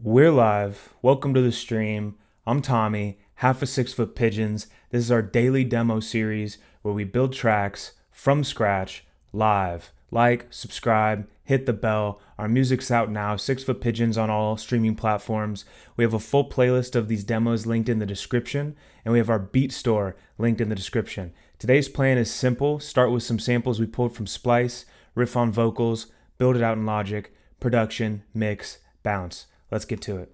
We're live. Welcome to the stream. I'm Tommy, half a 6' Pigeons. This is our daily demo series where we build tracks from scratch live. Like, subscribe, hit the bell. Our music's out now, 6' Pigeons on all streaming platforms. We have a full playlist of these demos linked in the description, and we have our beat store linked in the description. Today's plan is simple. Start with some samples we pulled from Splice, riff on vocals, build it out in Logic, production, mix, bounce. Let's get to it.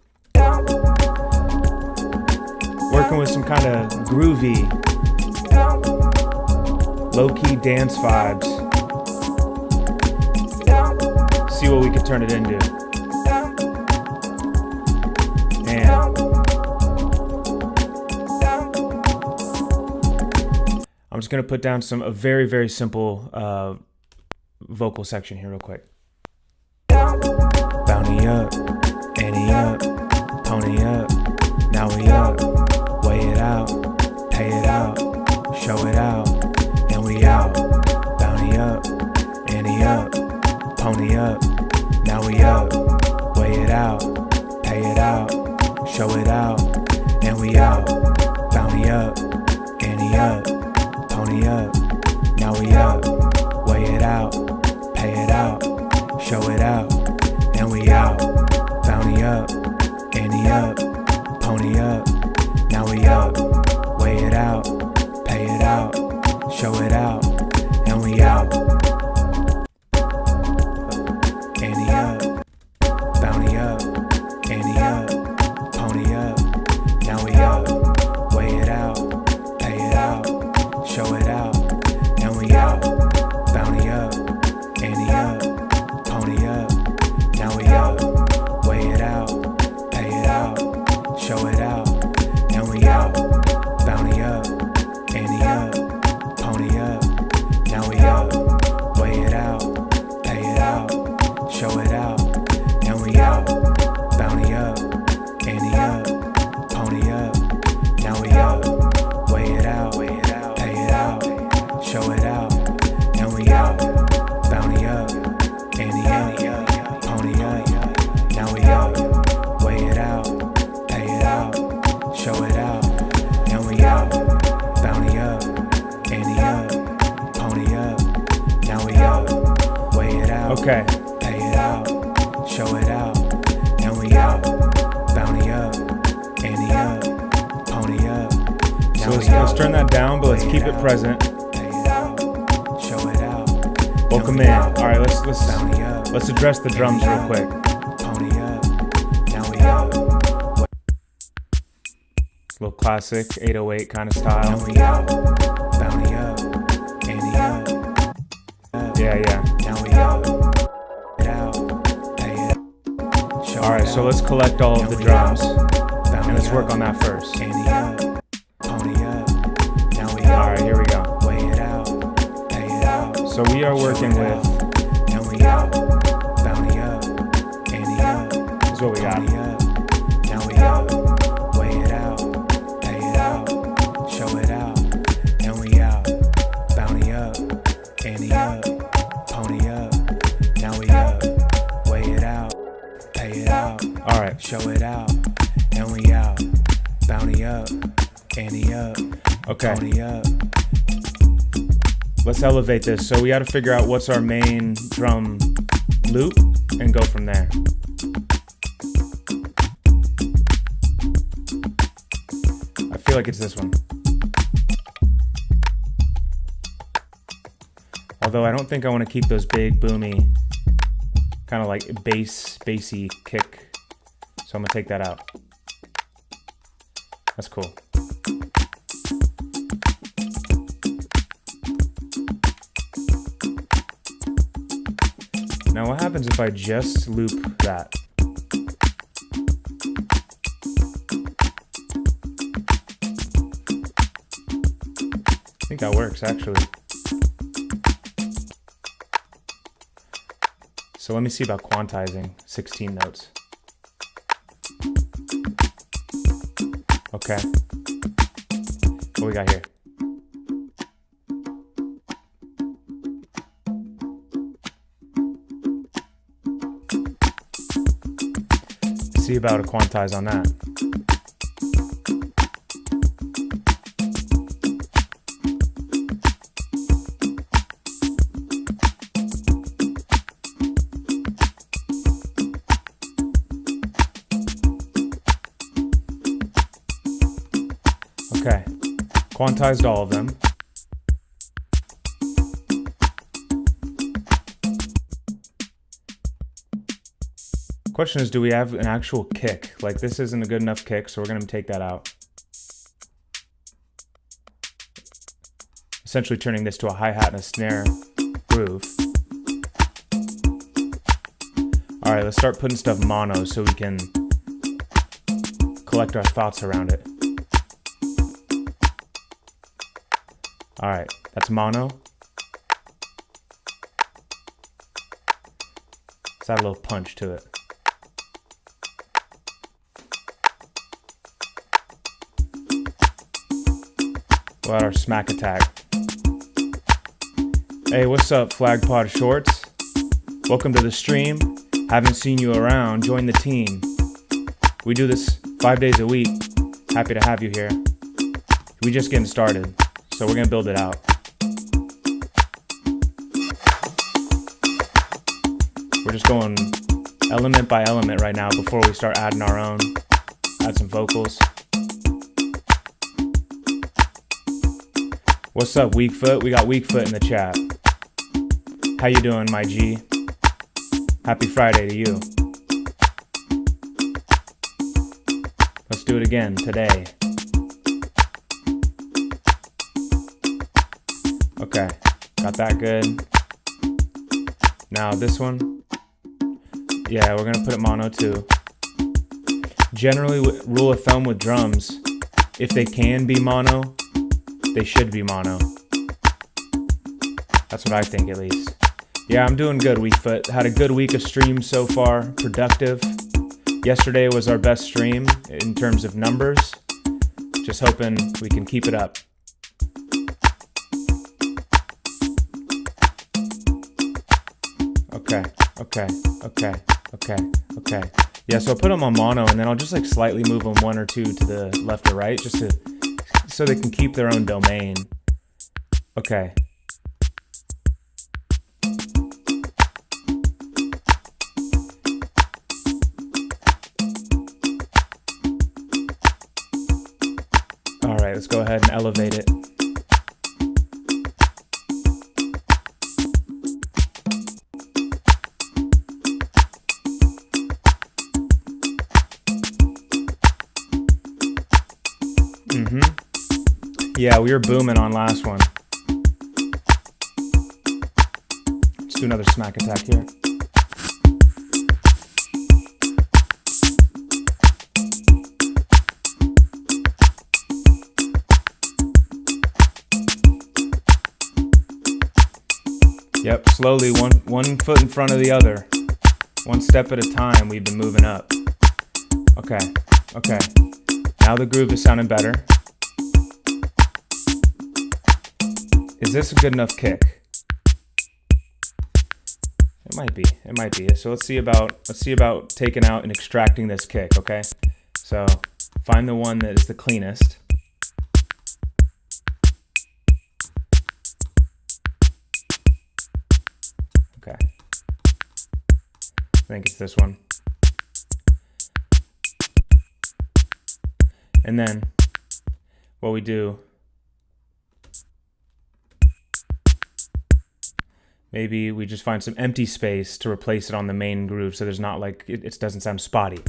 Working with some kind of groovy, low-key dance vibes. See what we can turn it into. And I'm just gonna put down a very, very simple vocal section here real quick. Bounty up. Ante up, pony up, now we up, weigh it out, pay it out, show it out, and we out. Bounty up, ante up, pony up, now we up, weigh it out, pay it out, show it out, and we out. Bounty up, ante up, pony up, now we up, weigh it out, pay it out, show it out, and we out. Bounty up, ante up, pony up, now we up, weigh it out, pay it out, show it out, and we out. Ante up, bounty up, ante up, pony up, now we up, weigh it out, pay it out, show it out, and we out. Bounty up, ante up, pony up, now we up. Weigh it out, pay it out, show it out, and we out. Bounty up, ante up, pony up, now we up. Weigh it out, pay it out, show it out, and we out. Bounty up, ante up, pony up, now we up. Weigh it out, pay it out, show it out, and we out. Bounty up, ante up, pony up. Now we up, weigh it out, pay it out, show it out, and we out. Bounty up, ante up, pony up, now we up, weigh it out, okay, pay it out, show it out, and we out. Bounty up, ante up, pony up. So let's turn that down, but let's keep it present. Pay it out, show it out. Welcome in. All right, let's address the drums real quick. Little classic 808 kind of style. Bounty up, ante up. Yeah. All right, so let's collect all of the drums and let's work on that first. All right, here we go. So we are working with. This is what we got. All right, show it out, and we out. Bounty up, ante up. Okay. Pony up. Let's elevate this. So we got to figure out what's our main drum loop and go from there. I feel like it's this one. Although I don't think I want to keep those big, boomy, kind of like bassy kick. So I'm gonna take that out. That's cool. Now what happens if I just loop that? I think that works actually. So let me see about quantizing 16 notes. Okay. What we got here? see about a quantize on that. Okay, quantized all of them. Question is, do we have an actual kick? Like, this isn't a good enough kick, so we're going to take that out. Essentially turning this to a hi-hat and a snare groove. All right, let's start putting stuff mono so we can collect our thoughts around it. All right, that's mono. Let's add a little punch to it. We'll add our smack attack. Hey, what's up, Flagpod Shorts? Welcome to the stream. Haven't seen you around. Join the team. We do this 5 days a week. Happy to have you here. We just getting started, so we're gonna build it out. We're just going element by element right now before we start adding our own. Add some vocals. What's up, Weakfoot? We got Weakfoot in the chat. How you doing, my G? Happy Friday to you. Let's do it again today. Okay, got that good. Now this one. Yeah, we're gonna put it mono too. Generally, rule of thumb with drums, if they can be mono, they should be mono. That's what I think, at least. Yeah, I'm doing good, Weakfoot. Had a good week of streams so far. Productive. Yesterday was our best stream in terms of numbers. Just hoping we can keep it up. Okay. Yeah, so I'll put them on mono, and then I'll just like slightly move them one or two to the left or right, just so they can keep their own domain. Okay. All right, let's go ahead and elevate it. Yeah, we were booming on last one. Let's do another smack attack here. Yep, slowly, one foot in front of the other. One step at a time, we've been moving up. Okay. Now the groove is sounding better. Is this a good enough kick? It might be. So let's see about taking out and extracting this kick, okay? So find the one that is the cleanest. Okay. I think it's this one. And then what we do, maybe we just find some empty space to replace it on the main groove so there's not like, it doesn't sound spotty.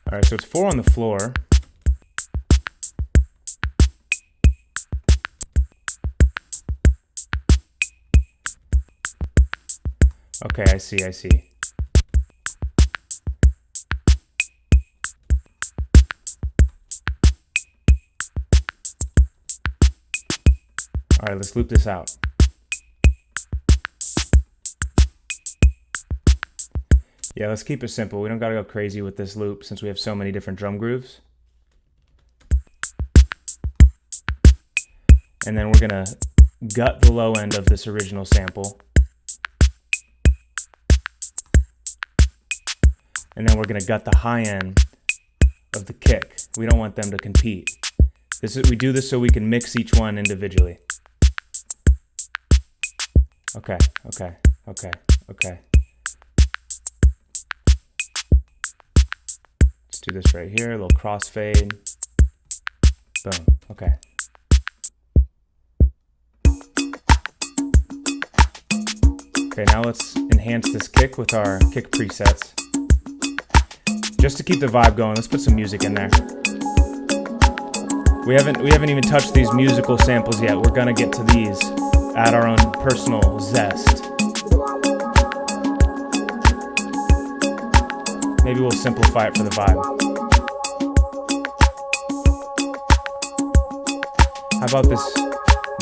All right, so it's 4 on the floor. Okay, I see. All right, let's loop this out. Yeah, let's keep it simple. We don't gotta go crazy with this loop since we have so many different drum grooves. And then we're gonna gut the low end of this original sample. and then we're gonna gut the high end of the kick. We don't want them to compete. We do this so we can mix each one individually. Okay. Let's do this right here, a little crossfade. Boom, okay. Okay, now let's enhance this kick with our kick presets. Just to keep the vibe going, let's put some music in there. We haven't even touched these musical samples yet. We're gonna get to these, add our own personal zest. Maybe we'll simplify it for the vibe. How about this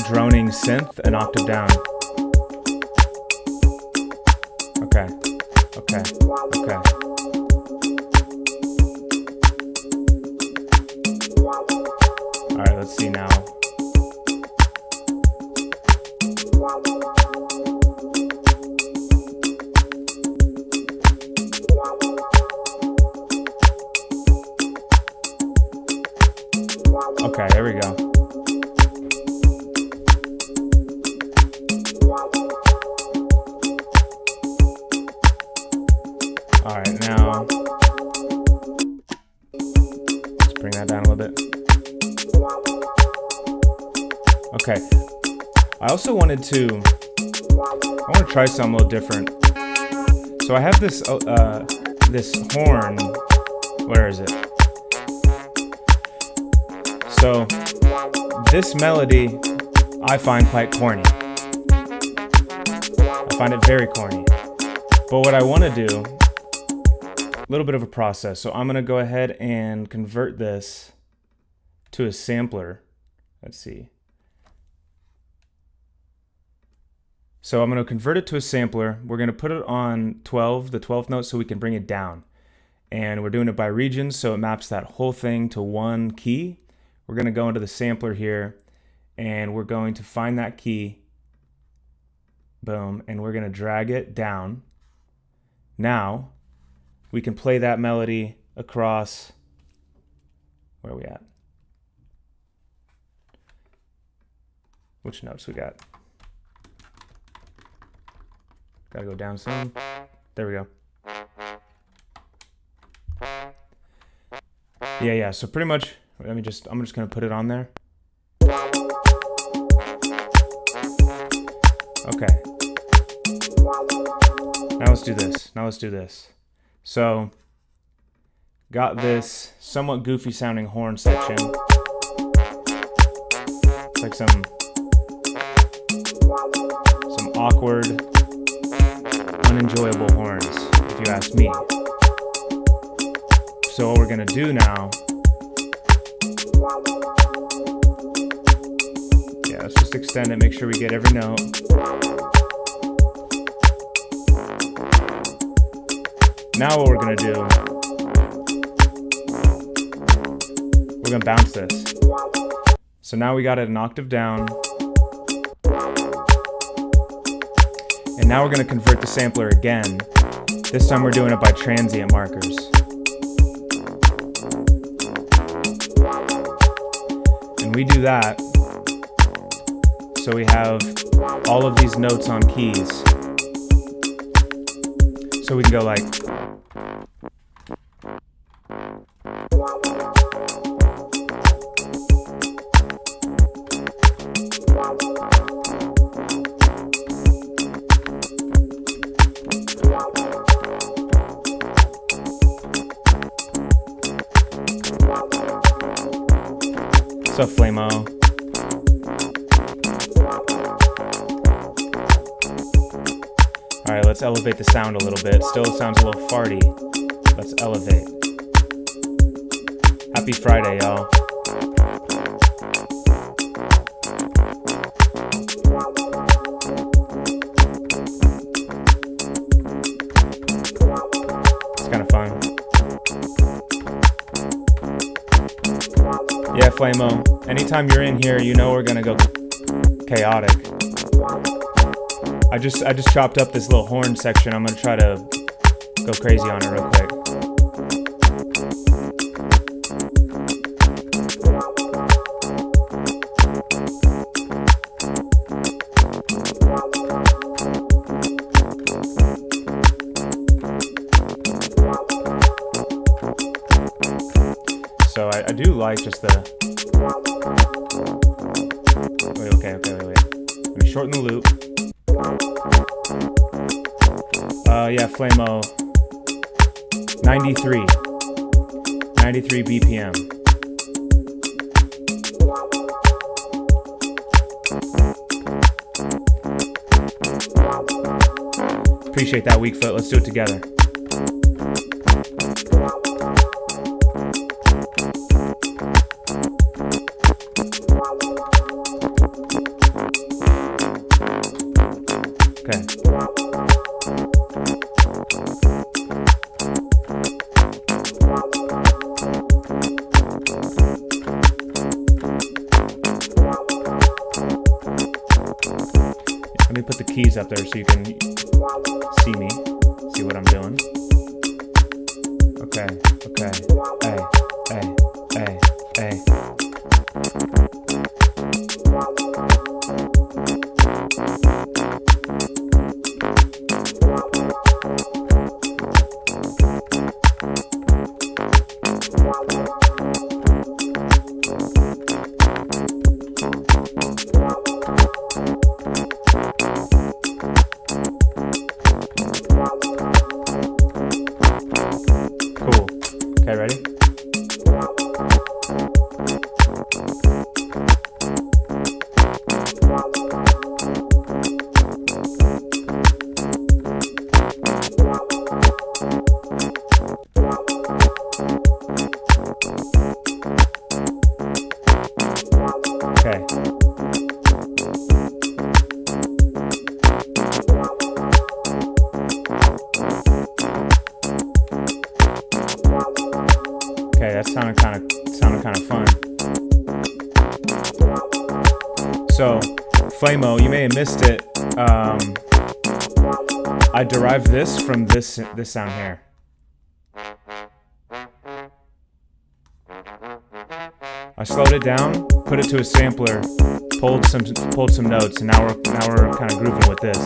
droning synth an octave down? Okay. All right, let's see now. Okay, there we go. All right, now let's bring that down a little bit. Okay, I also wanted to try something a little different. So I have this this horn. Where is it? So this melody I find quite corny. I find it very corny. But what I want to do, a little bit of a process. So I'm going to go ahead and convert this to a sampler. Let's see. So I'm going to convert it to a sampler. We're going to put it on 12, the 12th note, so we can bring it down. And we're doing it by regions, so it maps that whole thing to one key. We're going to go into the sampler here, and we're going to find that key. Boom, and we're going to drag it down. Now, we can play that melody across, where are we at? Which notes we got? Gotta go down some. There we go. Yeah, so pretty much, I'm just gonna put it on there. Okay. Now let's do this. So, got this somewhat goofy sounding horn section. It's like some awkward, unenjoyable horns, if you ask me. So what we're gonna do now, let's just extend it, make sure we get every note. Now what we're gonna do, we're gonna bounce this. So now we got it an octave down. And now we're gonna convert the sampler again. This time we're doing it by transient markers. And we do that so we have all of these notes on keys. So we can go like, what's up, Flamo? All right, let's elevate the sound a little bit. Still sounds a little farty. Let's elevate. Happy Friday, y'all. It's kind of fun. Yeah, Flamo. Anytime you're in here, you know we're gonna go chaotic. I just chopped up this little horn section. I'm gonna try to go crazy on it real quick. like just the... Wait, okay. Let me shorten the loop. Yeah, Flamo. 93 BPM. Appreciate that, Weakfoot. Let's do it together. Let me put the keys up there so you can see me, see what I'm doing. Okay, hey. Okay, ready? Okay. Okay, that sounded kind of fun. So, Flamo, you may have missed it. I derived this from this sound here. I slowed it down, put it to a sampler, pulled some notes, and now we're kind of grooving with this.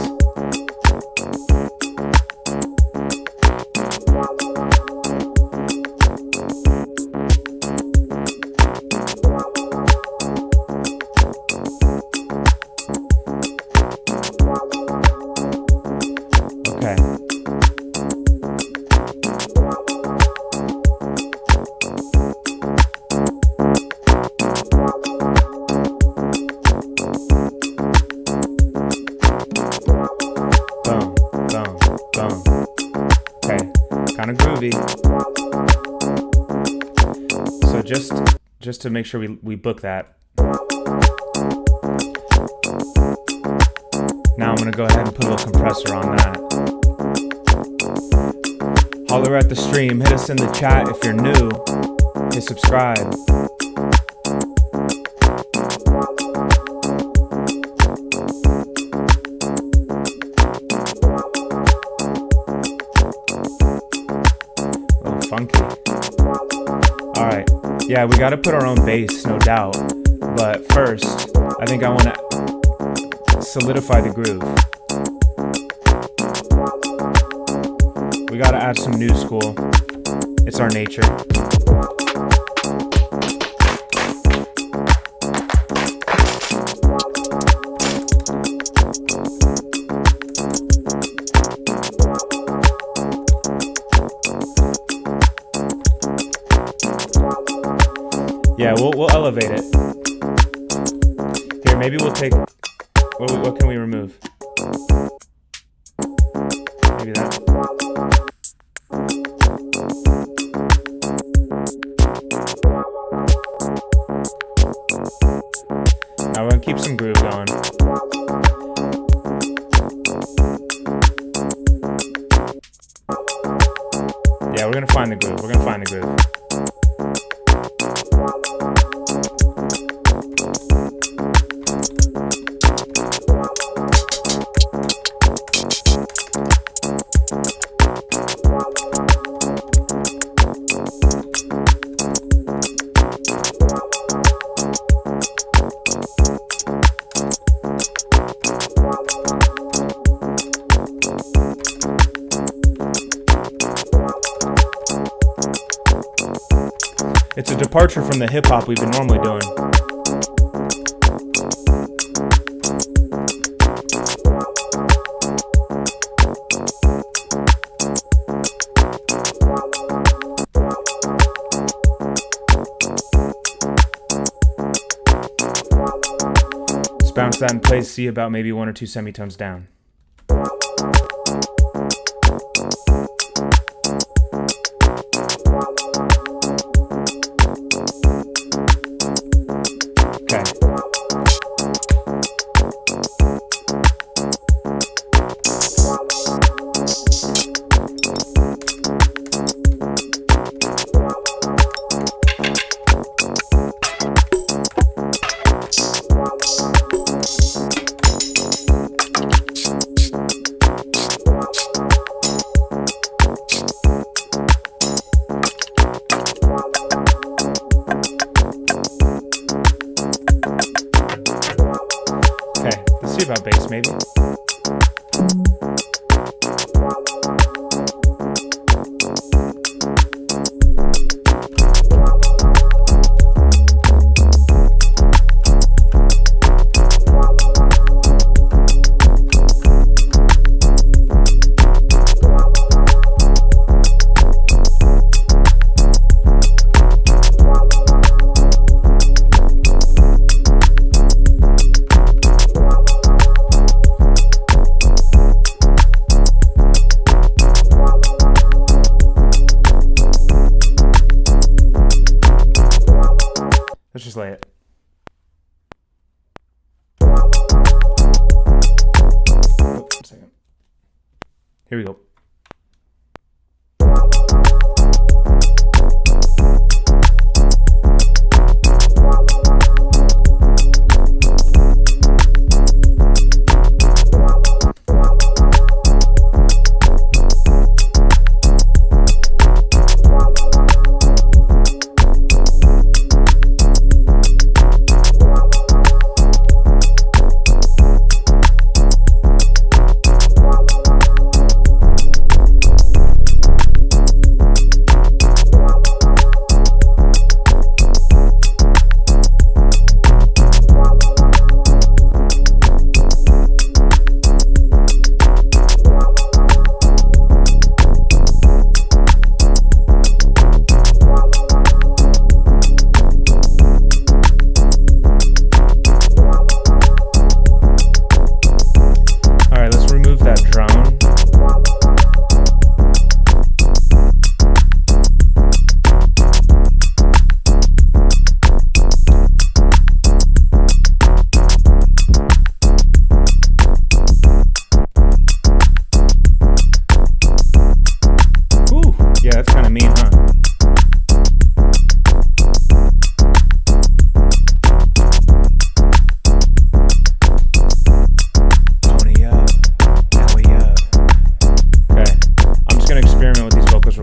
Okay. Boom. Okay, kind of groovy. So just to make sure we book that. Now I'm gonna go ahead and put a little compressor on that. Holler at the stream, hit us in the chat if you're new, hit subscribe. A little funky. Alright, yeah, we gotta put our own bass, no doubt. But first, I think I wanna solidify the groove. We gotta add some new school. It's our nature. Yeah, we'll elevate it. Here, maybe we'll take. What can we remove? Maybe that. Now we're gonna keep some groove going. Yeah, we're gonna find the groove. It's a departure from the hip hop we've been normally doing. Let's bounce that in place, see about maybe 1 or 2 semitones down. About bass, maybe. Let's just lay it. Oh, 1 second. Here we go.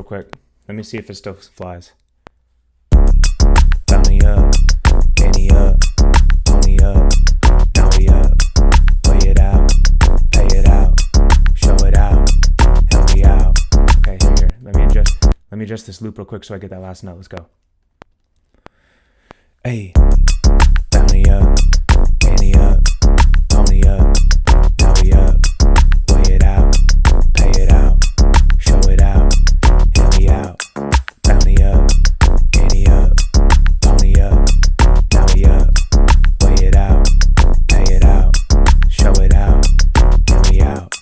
Quick. Let me see if it still flies. Bounty up, ante up, pony up, now we up. Weigh it out, pay it out, show it out, and we out. Okay, here. Let me adjust this loop real quick so I get that last note. Let's go. Hey, bounty up, ante up, pony up, now we up. Weigh it out, pay it out, show it out. Out, bounty up, ante up, pony up, now we up, weigh it out, pay it out, show it out, and we out.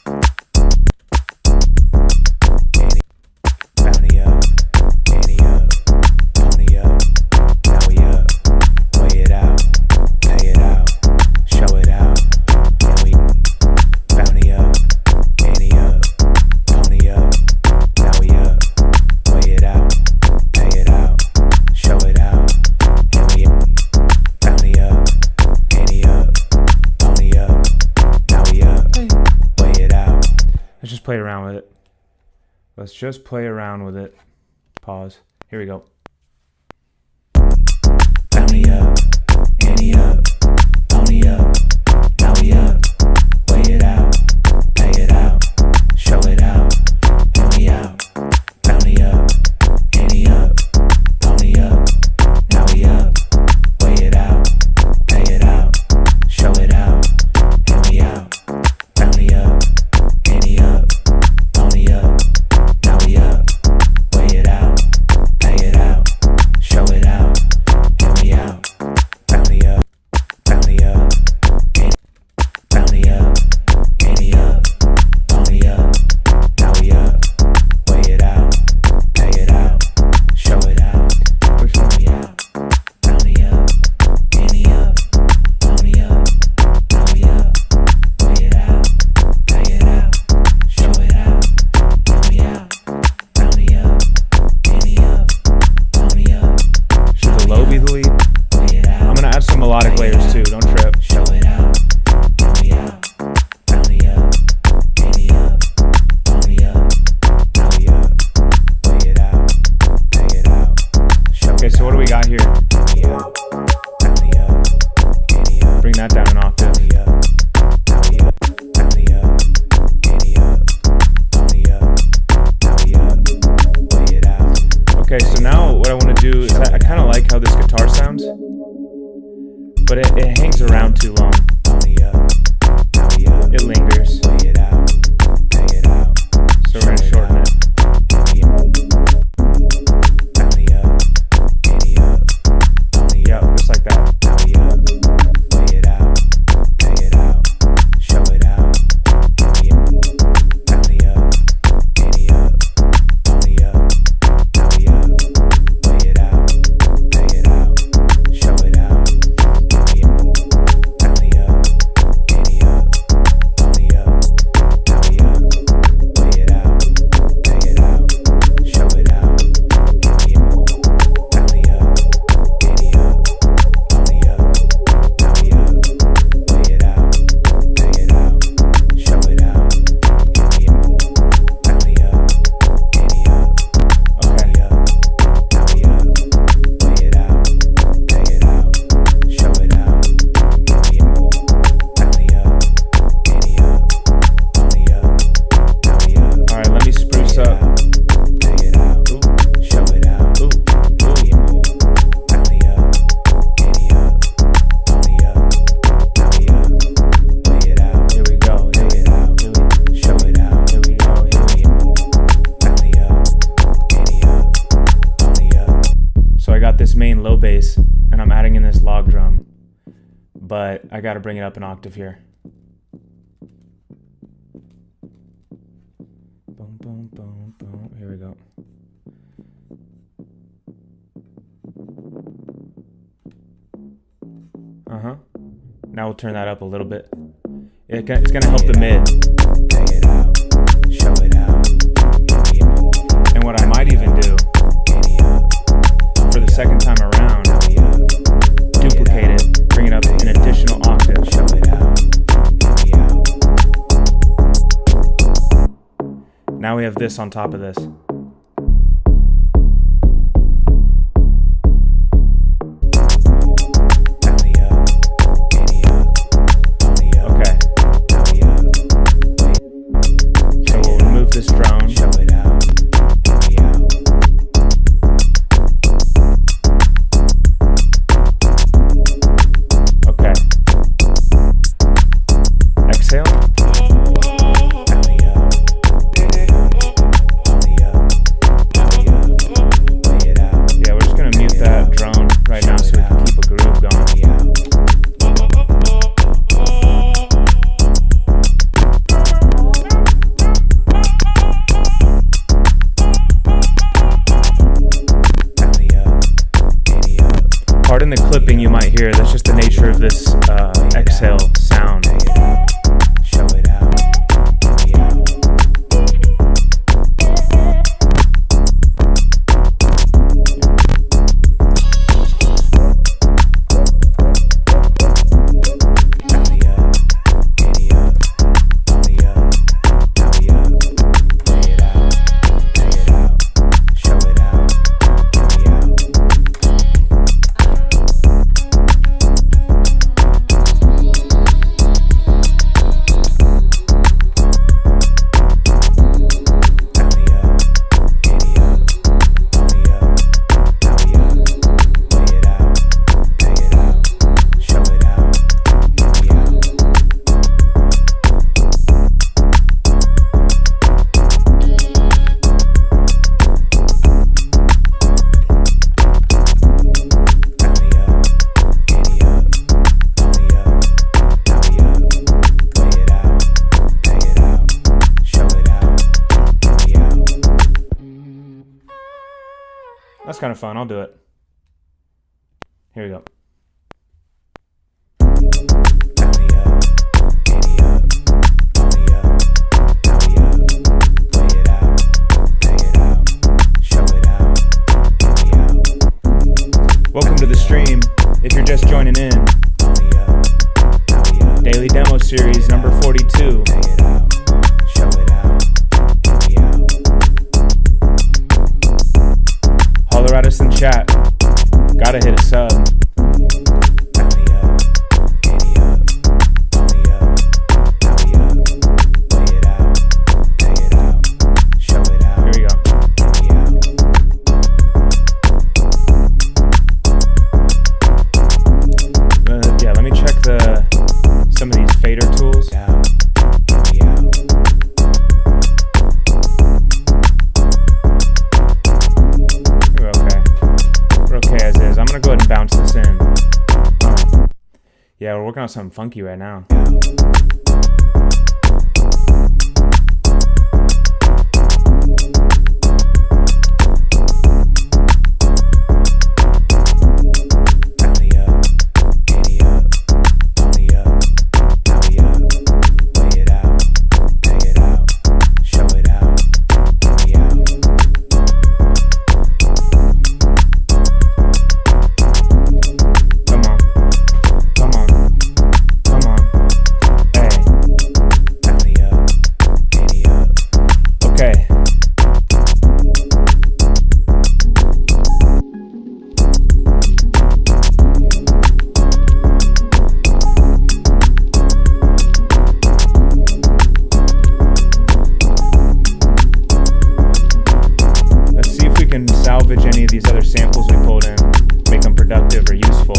Bounty up, ante up, pony up, now we up, weigh it out, pay it out, show it out, and we bounty up, ante up, pony up, now we up. Weigh it out, pay it out, show it out, and we bounty up, ante up, pony up, now we up, weigh it out. Let's just play around with it. Let's just play around with it. Pause. Here we go. Bounty up, ante up, pony up, now we up, weigh it out, pay it out, show it out, and we out. Bounty up, ante up, pony up, but it hangs around too long. It lingers. So we're gonna shorten it. Yep, just like that. Low bass, and I'm adding in this log drum, but I got to bring it up an octave here. Boom, boom, boom, boom. Here we go. Now we'll turn that up a little bit. It's gonna help the mid. And what I might even do for the second time around, duplicate it, bring it up an additional octave. Now we have this on top of this. Okay. So we'll remove this drone. Pardon the clipping you might hear, that's just the nature of this exhale sound. That's kind of fun. I'll do it. Here we go. Welcome to the stream. If you're just joining in, daily demo series number 42. Holler at us in chat. Gotta hit a sub. Here we go. working on something funky right now. Salvage any of these other samples we pulled in, make them productive or useful.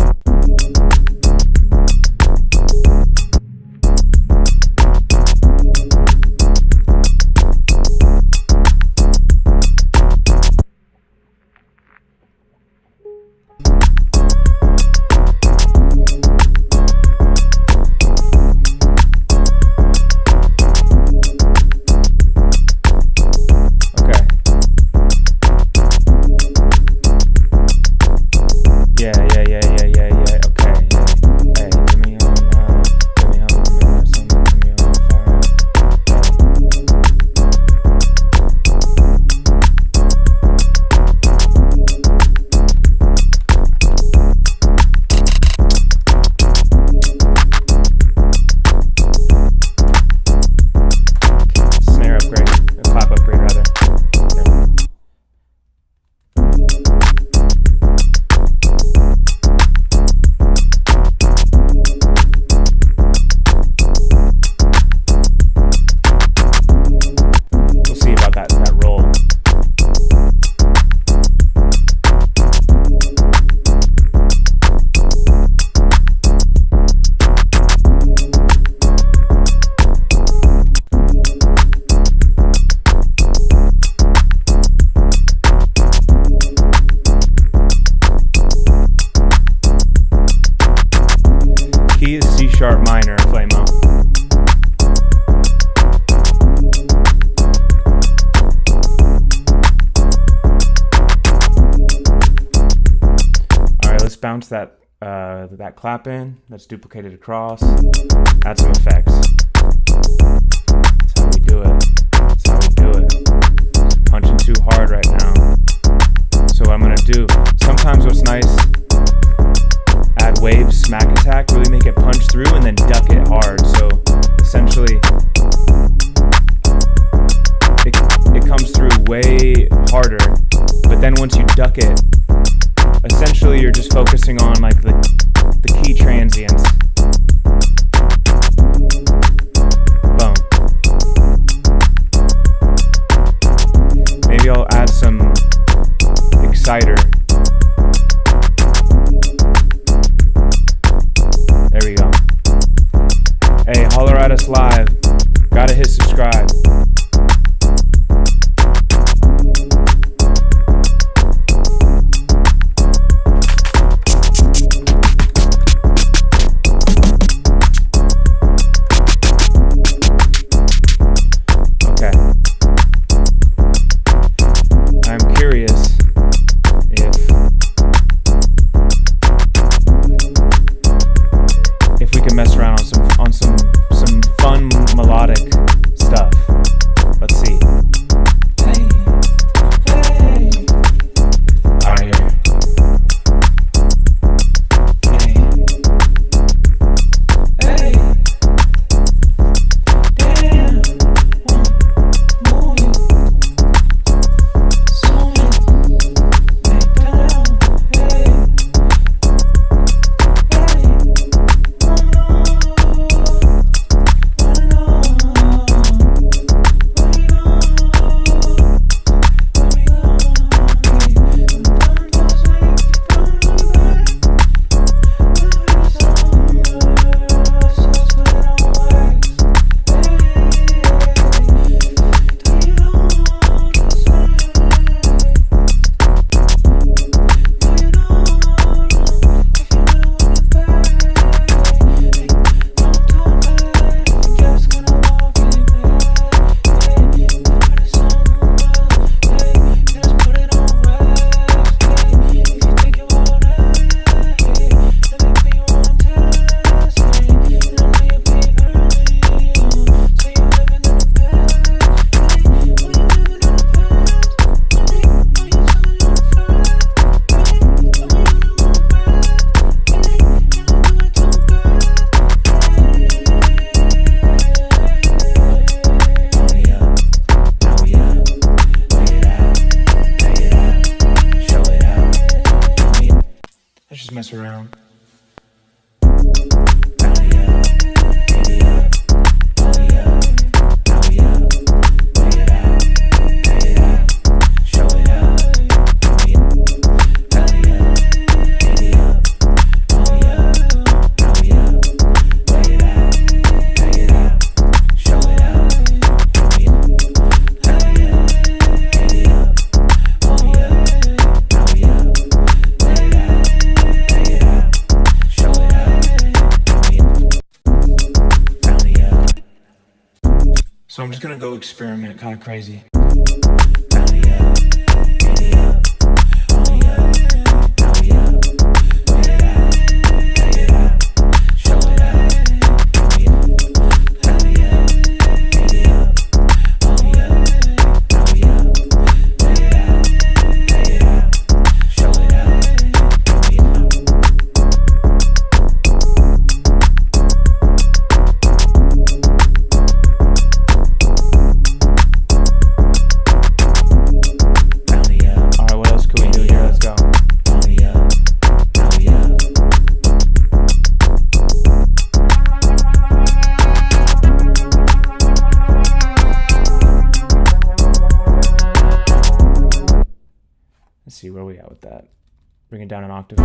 C-sharp minor, Flamo. Alright, let's bounce that clap in. Let's duplicate it across. Add some effects. That's how we do it. That's how we do it. Punching too hard right now. So what I'm gonna do, sometimes what's nice, add wave smack attack, really make it punch through and then duck it hard. So essentially it comes through way harder, but then once you duck it, essentially you're just focusing on like the key transients. Boom. Maybe I'll add some exciter. There we go. Hey, holler at us live. Gotta hit subscribe. mess around. So I'm just gonna go experiment kind of crazy. Let's see, where are we at with that? Bring it down an octave.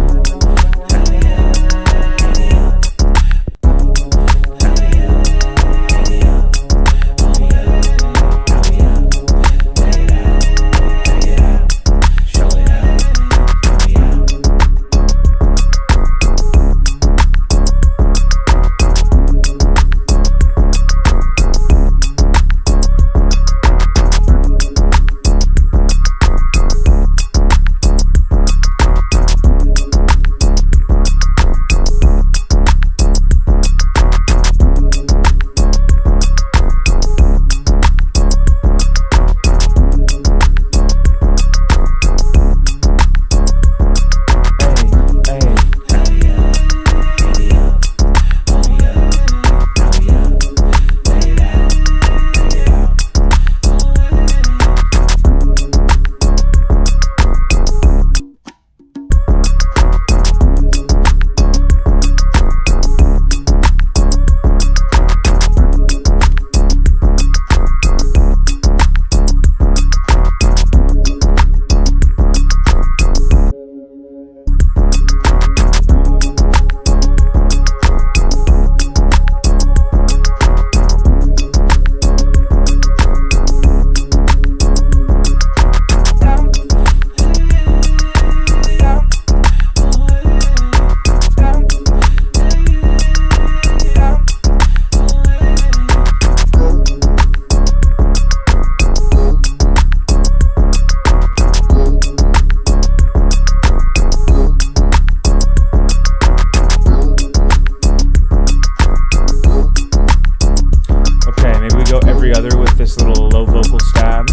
This little low vocal stab.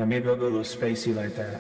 Maybe I'll go a little spacey like that.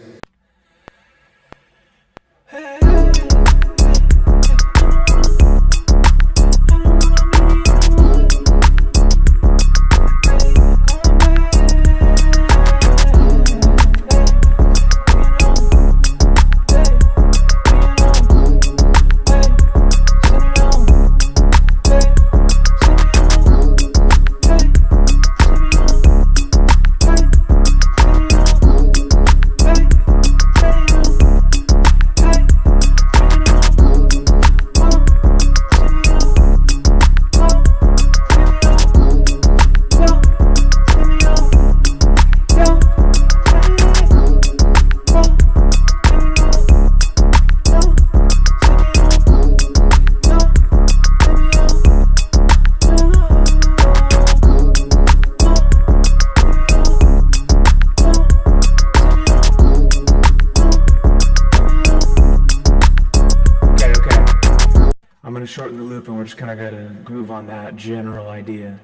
shorten the loop and we're just kind of gonna groove on that general idea.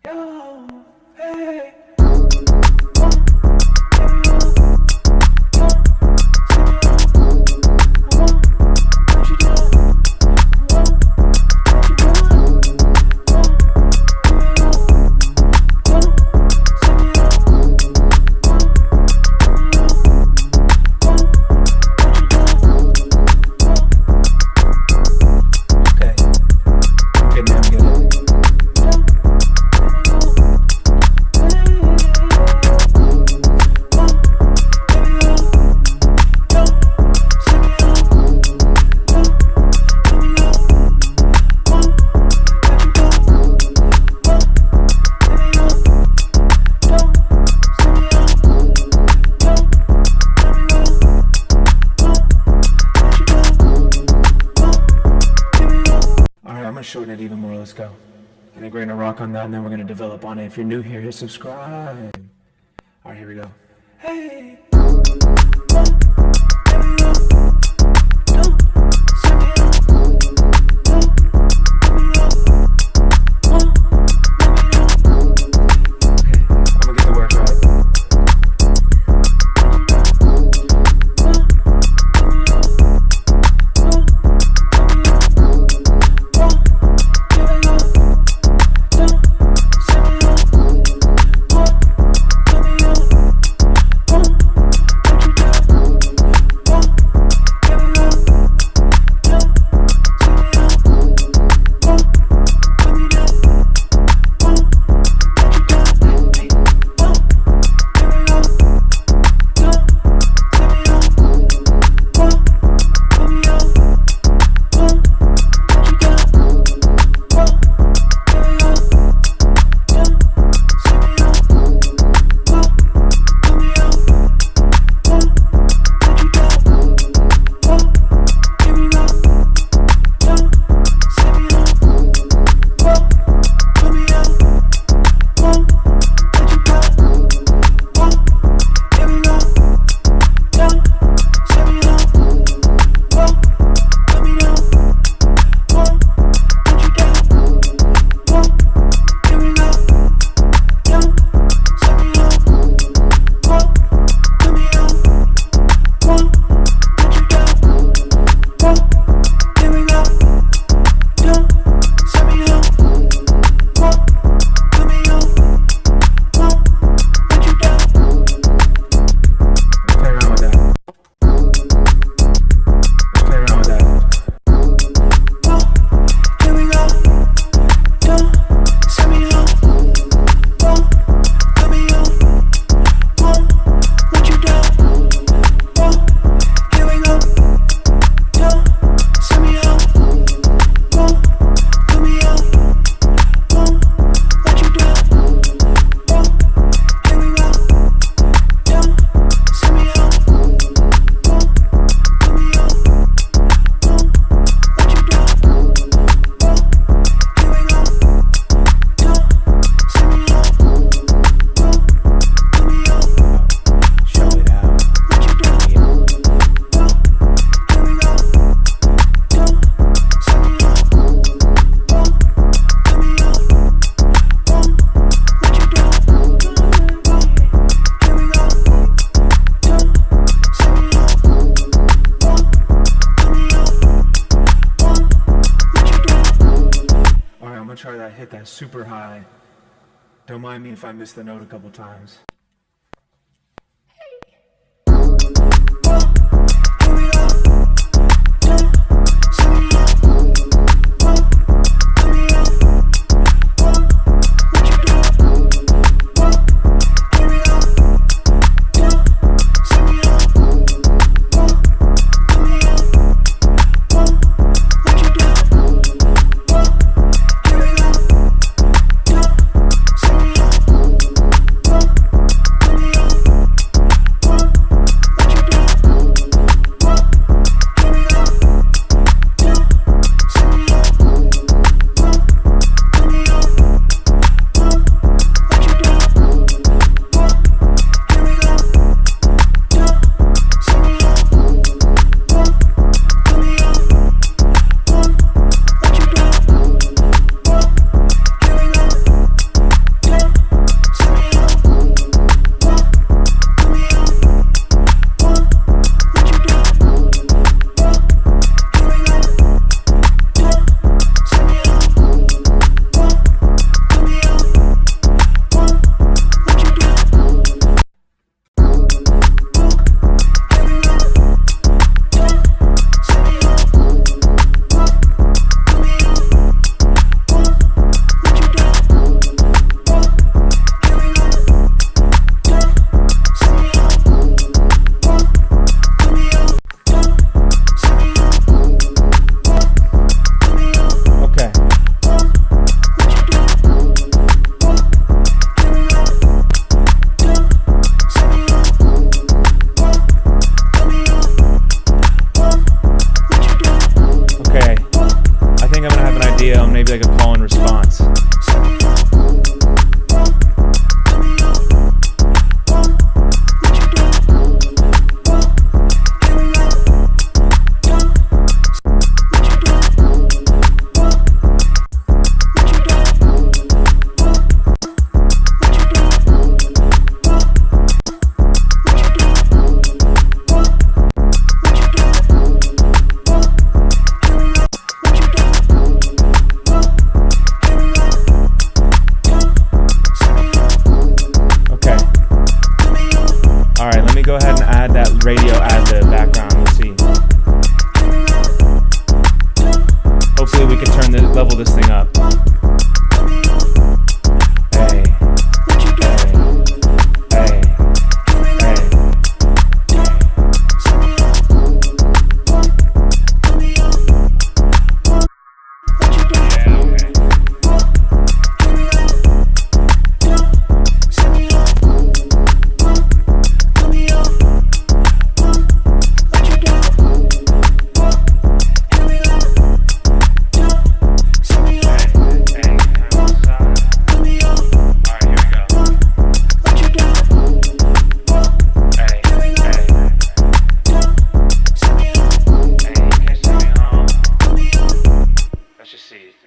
Yo, hey. Shorten it even more, let's go. I think we're gonna rock on that and then we're gonna develop on it. If you're new here, hit subscribe. Alright, here we go. Hey! Try that, hit that super high. Don't mind me if I miss the note a couple times. radio add the background. Let's see. Hopefully we can level this thing up. Hey, hey, hey, hey.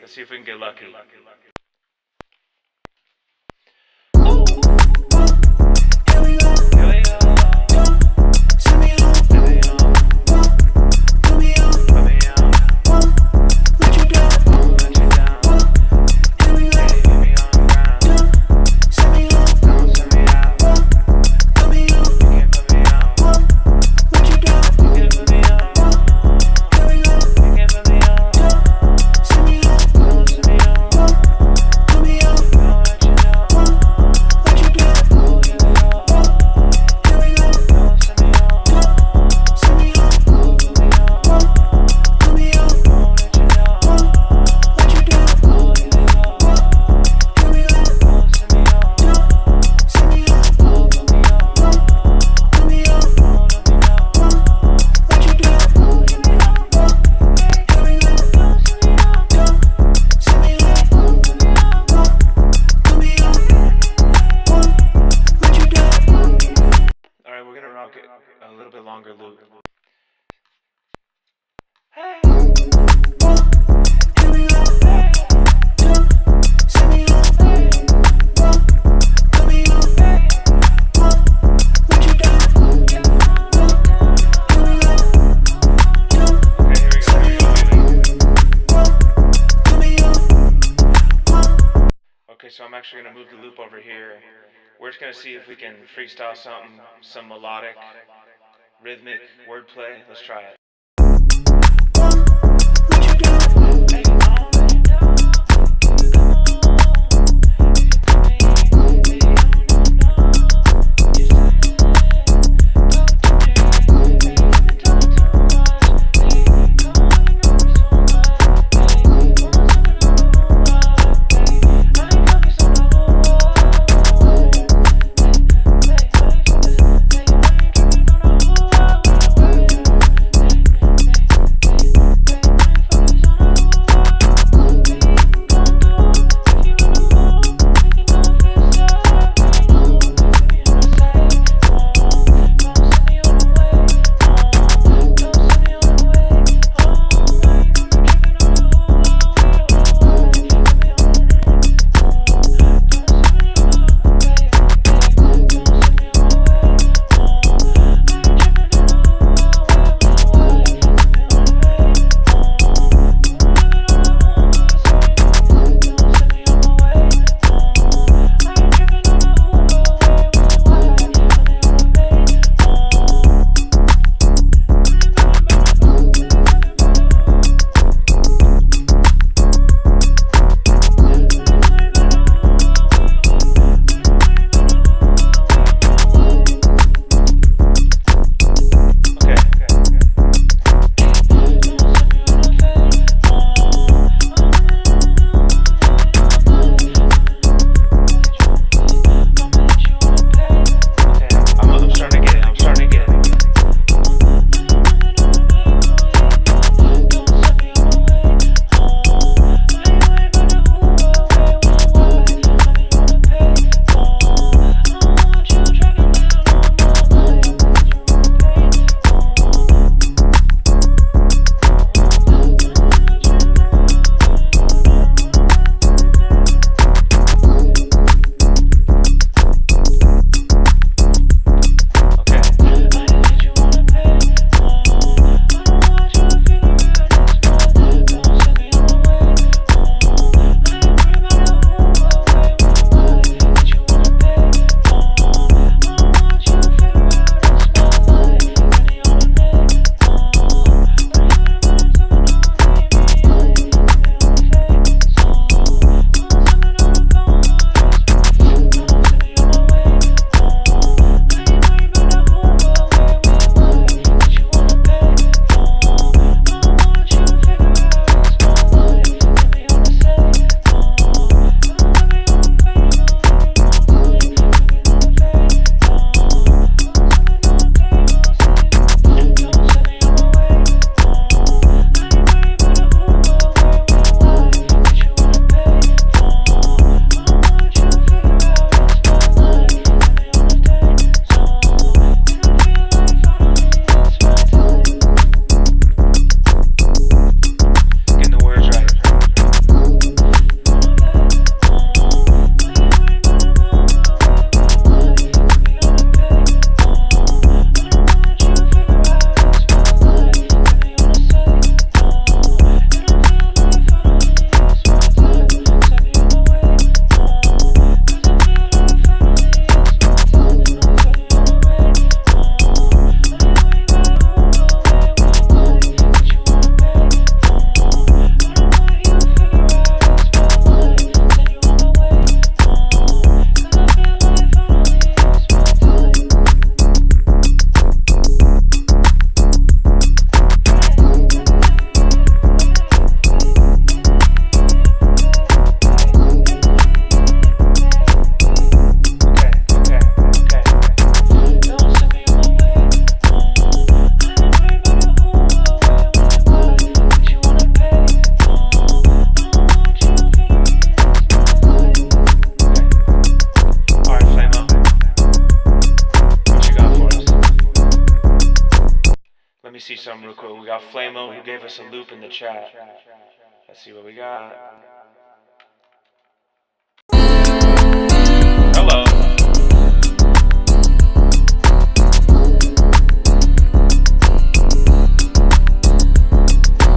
Let's see if we can get lucky. A little bit longer loop. Okay, so I'm actually going to move the loop over here. We're just going to see if we can freestyle something, some melodic, rhythmic wordplay. Let's try it. Let me see some real quick. We got Flamo who gave us a loop in the chat. Let's see what we got. Hello.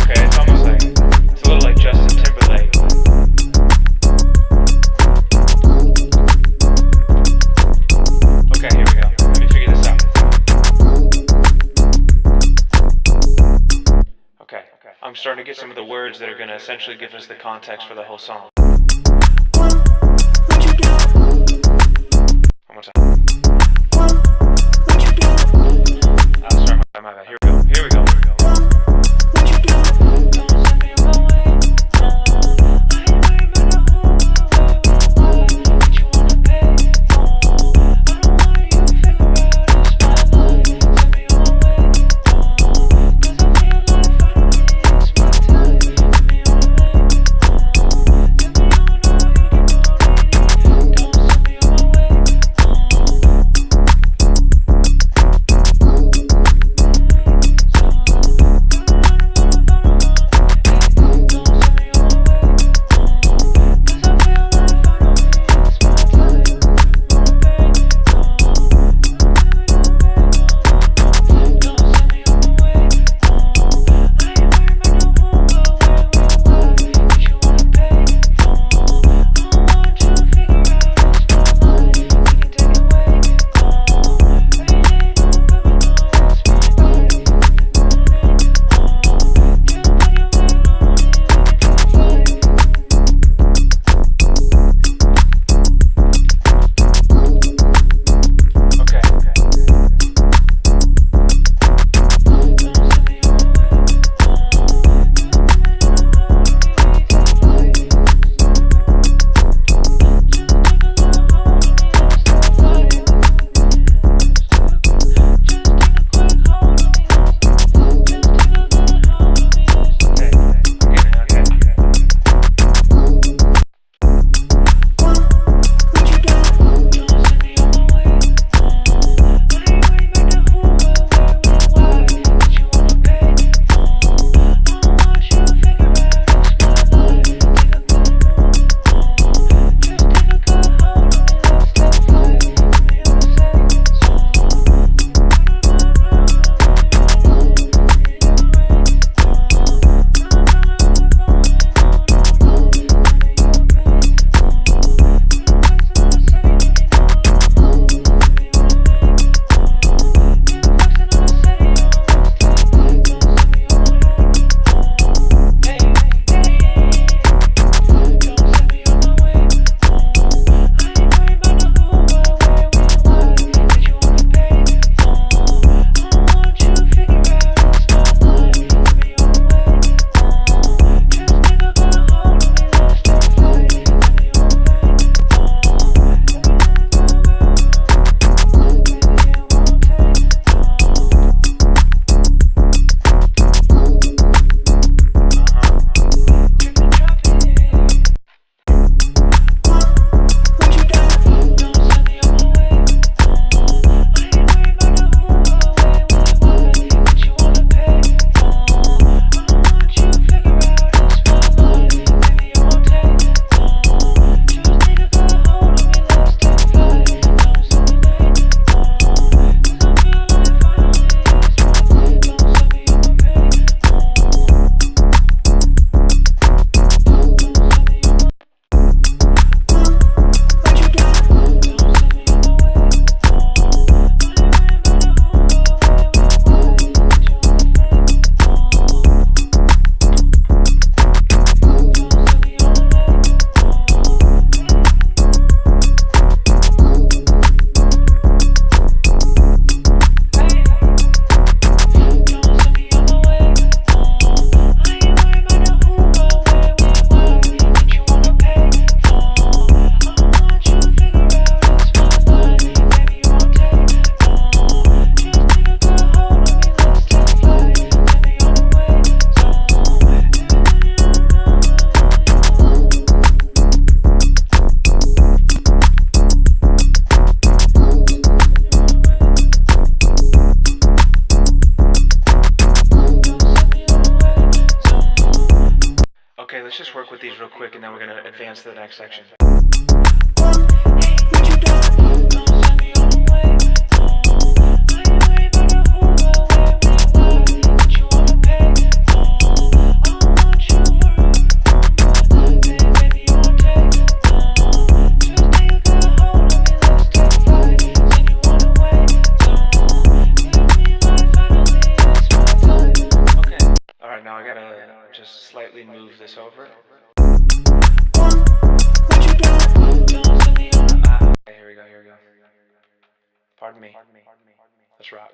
Okay, it's almost like, it's a little like Justin Timberlake. Okay, here we go. Let me figure this out. Okay, I'm starting to get some of the words that are going to essentially give us the context for the whole song. One more time. Sorry, my bad. Here we go. Here we go. let's just work with these real quick, and then we're gonna advance to the next section. Now I gotta just slightly move this over. Here we go. Pardon me. Let's rock.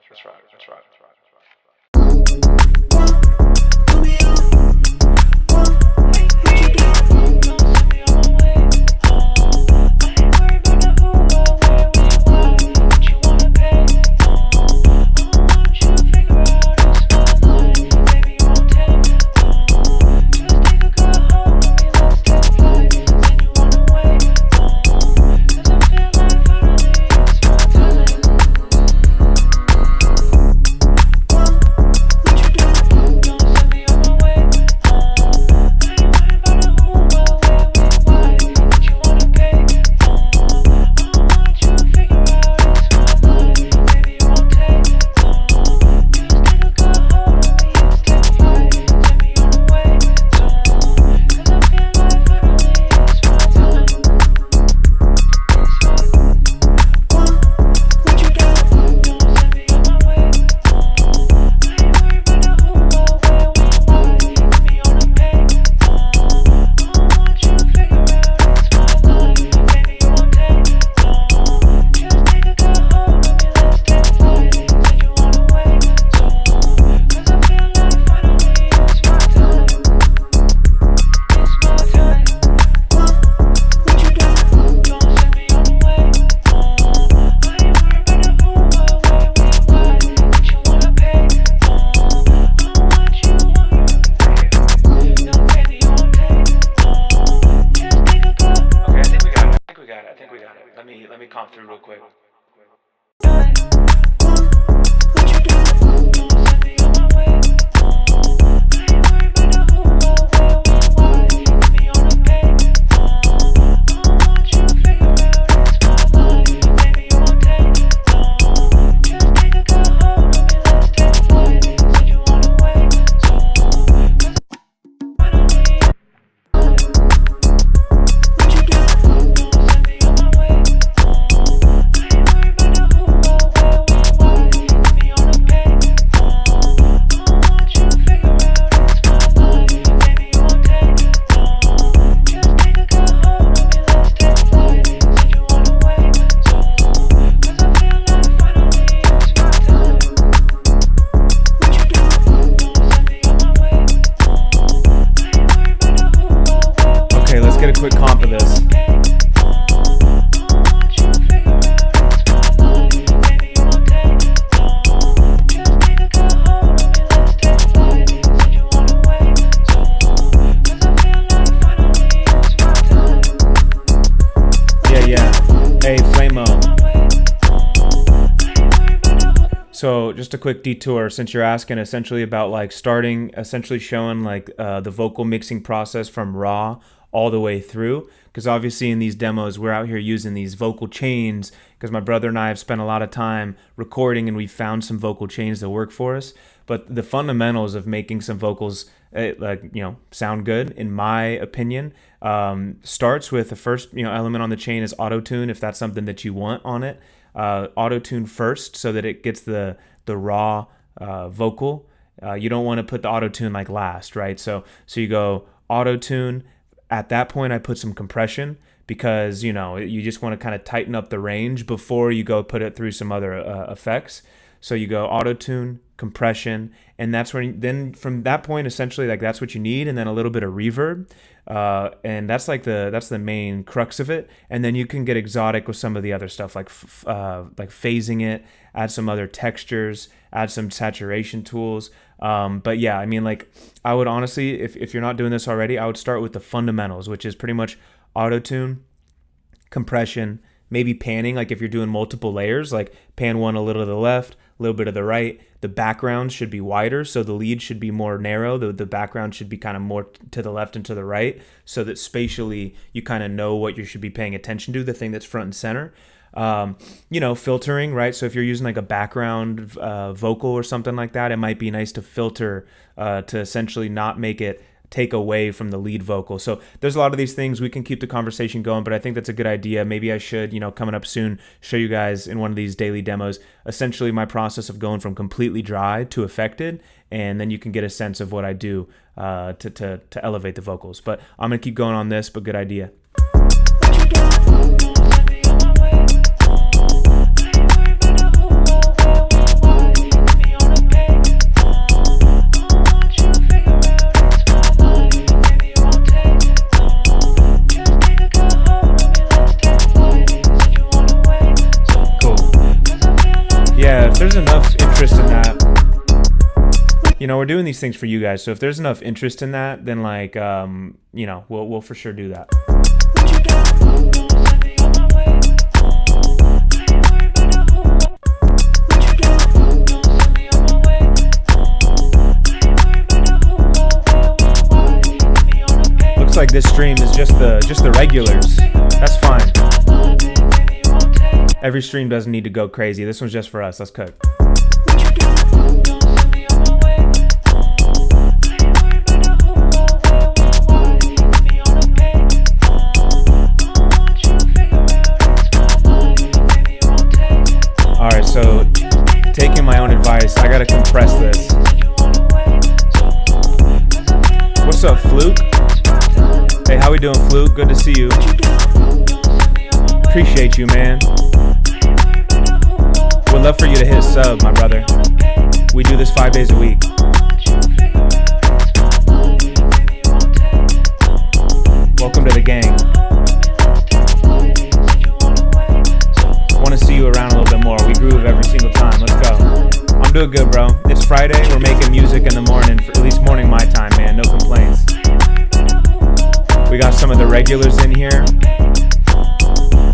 Let me comp through real quick. Get a quick comp of this. Yeah. Hey, Flamo. So just a quick detour, since you're asking essentially about like essentially showing like the vocal mixing process from raw all the way through, because obviously in these demos we're out here using these vocal chains because my brother and I have spent a lot of time recording and we found some vocal chains that work for us. But the fundamentals of making some vocals sound good, in my opinion, starts with the first element on the chain is auto-tune, if that's something that you want on it. Auto-tune first so that it gets the raw vocal. You don't want to put the auto-tune like last, right? So you go auto-tune. At that point, I put some compression because, you just want to kind of tighten up the range before you go put it through some other effects. So you go auto-tune, compression, and that's when then from that point, essentially, like that's what you need, and then a little bit of reverb. And that's the main crux of it. And then you can get exotic with some of the other stuff like phasing it, add some other textures, add some saturation tools. But yeah, I mean, like I would honestly, if you're not doing this already, I would start with the fundamentals, which is pretty much auto-tune, compression, maybe panning, like if you're doing multiple layers, like pan one a little to the left, a little bit to the right. The background should be wider, so the lead should be more narrow. The background should be kind of more to the left and to the right, so that spatially you kind of know what you should be paying attention to, the thing that's front and center. Filtering, right? So if you're using like a background vocal or something like that, it might be nice to filter to essentially not make it take away from the lead vocal. So there's a lot of these things. We can keep the conversation going, but I think that's a good idea. Maybe I should, coming up soon, show you guys in one of these daily demos, essentially my process of going from completely dry to affected, and then you can get a sense of what I do to elevate the vocals. But I'm going to keep going on this, but good idea. If there's enough interest in that, we're doing these things for you guys. So if there's enough interest in that, then we'll for sure do that. Looks like this stream is just the regulars. That's fine. Every stream doesn't need to go crazy. This one's just for us. Let's cook. All right, so taking my own advice, I gotta compress this. What's up, Fluke? Hey, how we doing, Fluke? Good to see you. Appreciate you, man. Would love for you to hit sub, my brother. We do this 5 days a week. Welcome to the gang. Want to see you around a little bit more. We groove every single time. Let's go. I'm doing good, bro. It's Friday. We're making music in the morning, at least morning my time, man. No complaints. We got some of the regulars in here.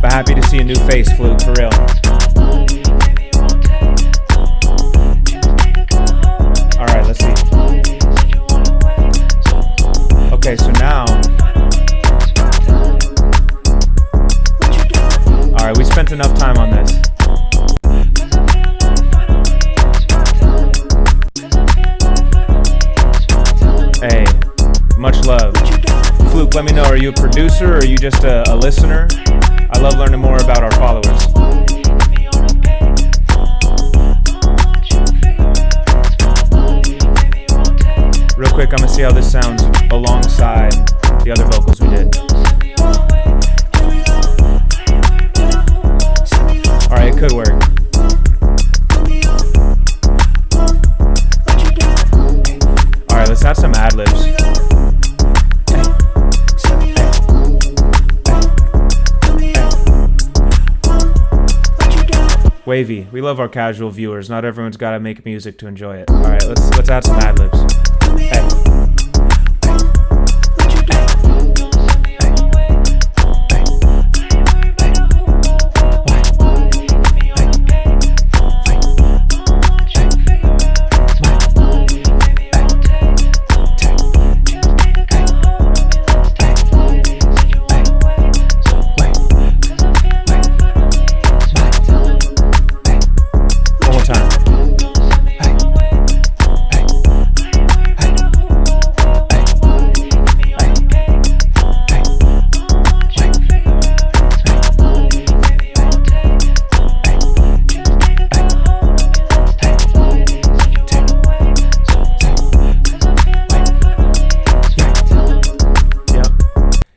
But happy to see a new face, Fluke, for real. Alright, let's see. Okay, so now. Alright, we spent enough time on this. Hey, much love. Fluke, let me know, are you a producer or are you just a listener? I love learning more about our followers. Real quick, I'm gonna see how this sounds alongside the other vocals we did. Alright, it could work. Alright, let's add some ad-libs. Wavy, we love our casual viewers. Not everyone's got to make music to enjoy it. All right, let's add some ad-libs. Hey.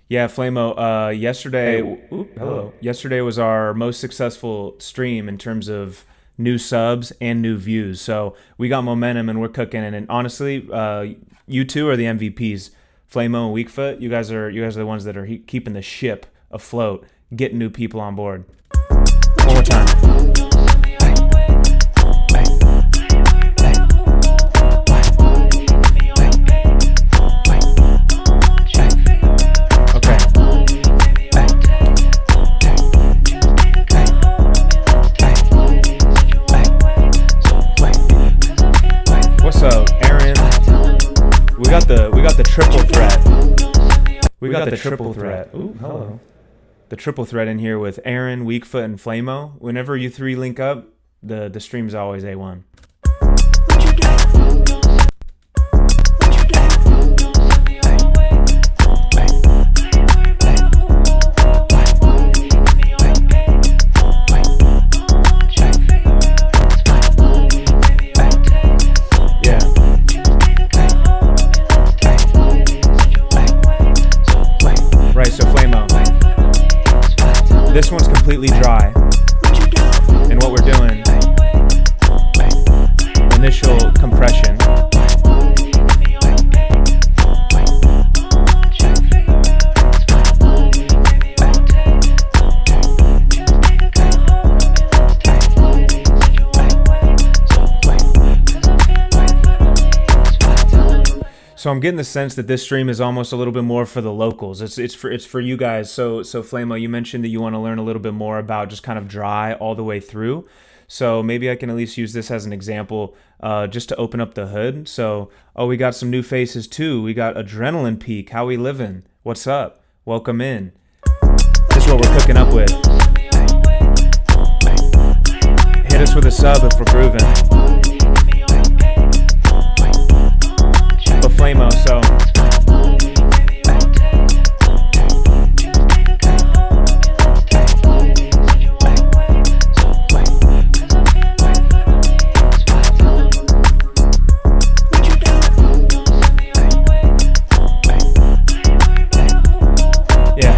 Yeah, Flamo, yesterday was our most successful stream in terms of new subs and new views. So we got momentum and we're cooking. And honestly, you two are the MVPs. Flamo and Weakfoot, you guys are the ones that are keeping the ship afloat, getting new people on board. One more time. What's up, Aaron? We got the triple threat. We got the triple threat. Ooh, hello. The triple threat in here with Aaron, Weakfoot, and Flamo. Whenever you three link up, the stream's always A1. This one's completely dry, and what we're doing, initial compression. So I'm getting the sense that this stream is almost a little bit more for the locals. It's for you guys. So Flamo, you mentioned that you want to learn a little bit more about just kind of dry all the way through. So maybe I can at least use this as an example, just to open up the hood. So, we got some new faces too. We got Adrenaline Peak. How we living? What's up? Welcome in. This is what we're cooking up with. Hit us with a sub if we're grooving. But Flamo, so yeah.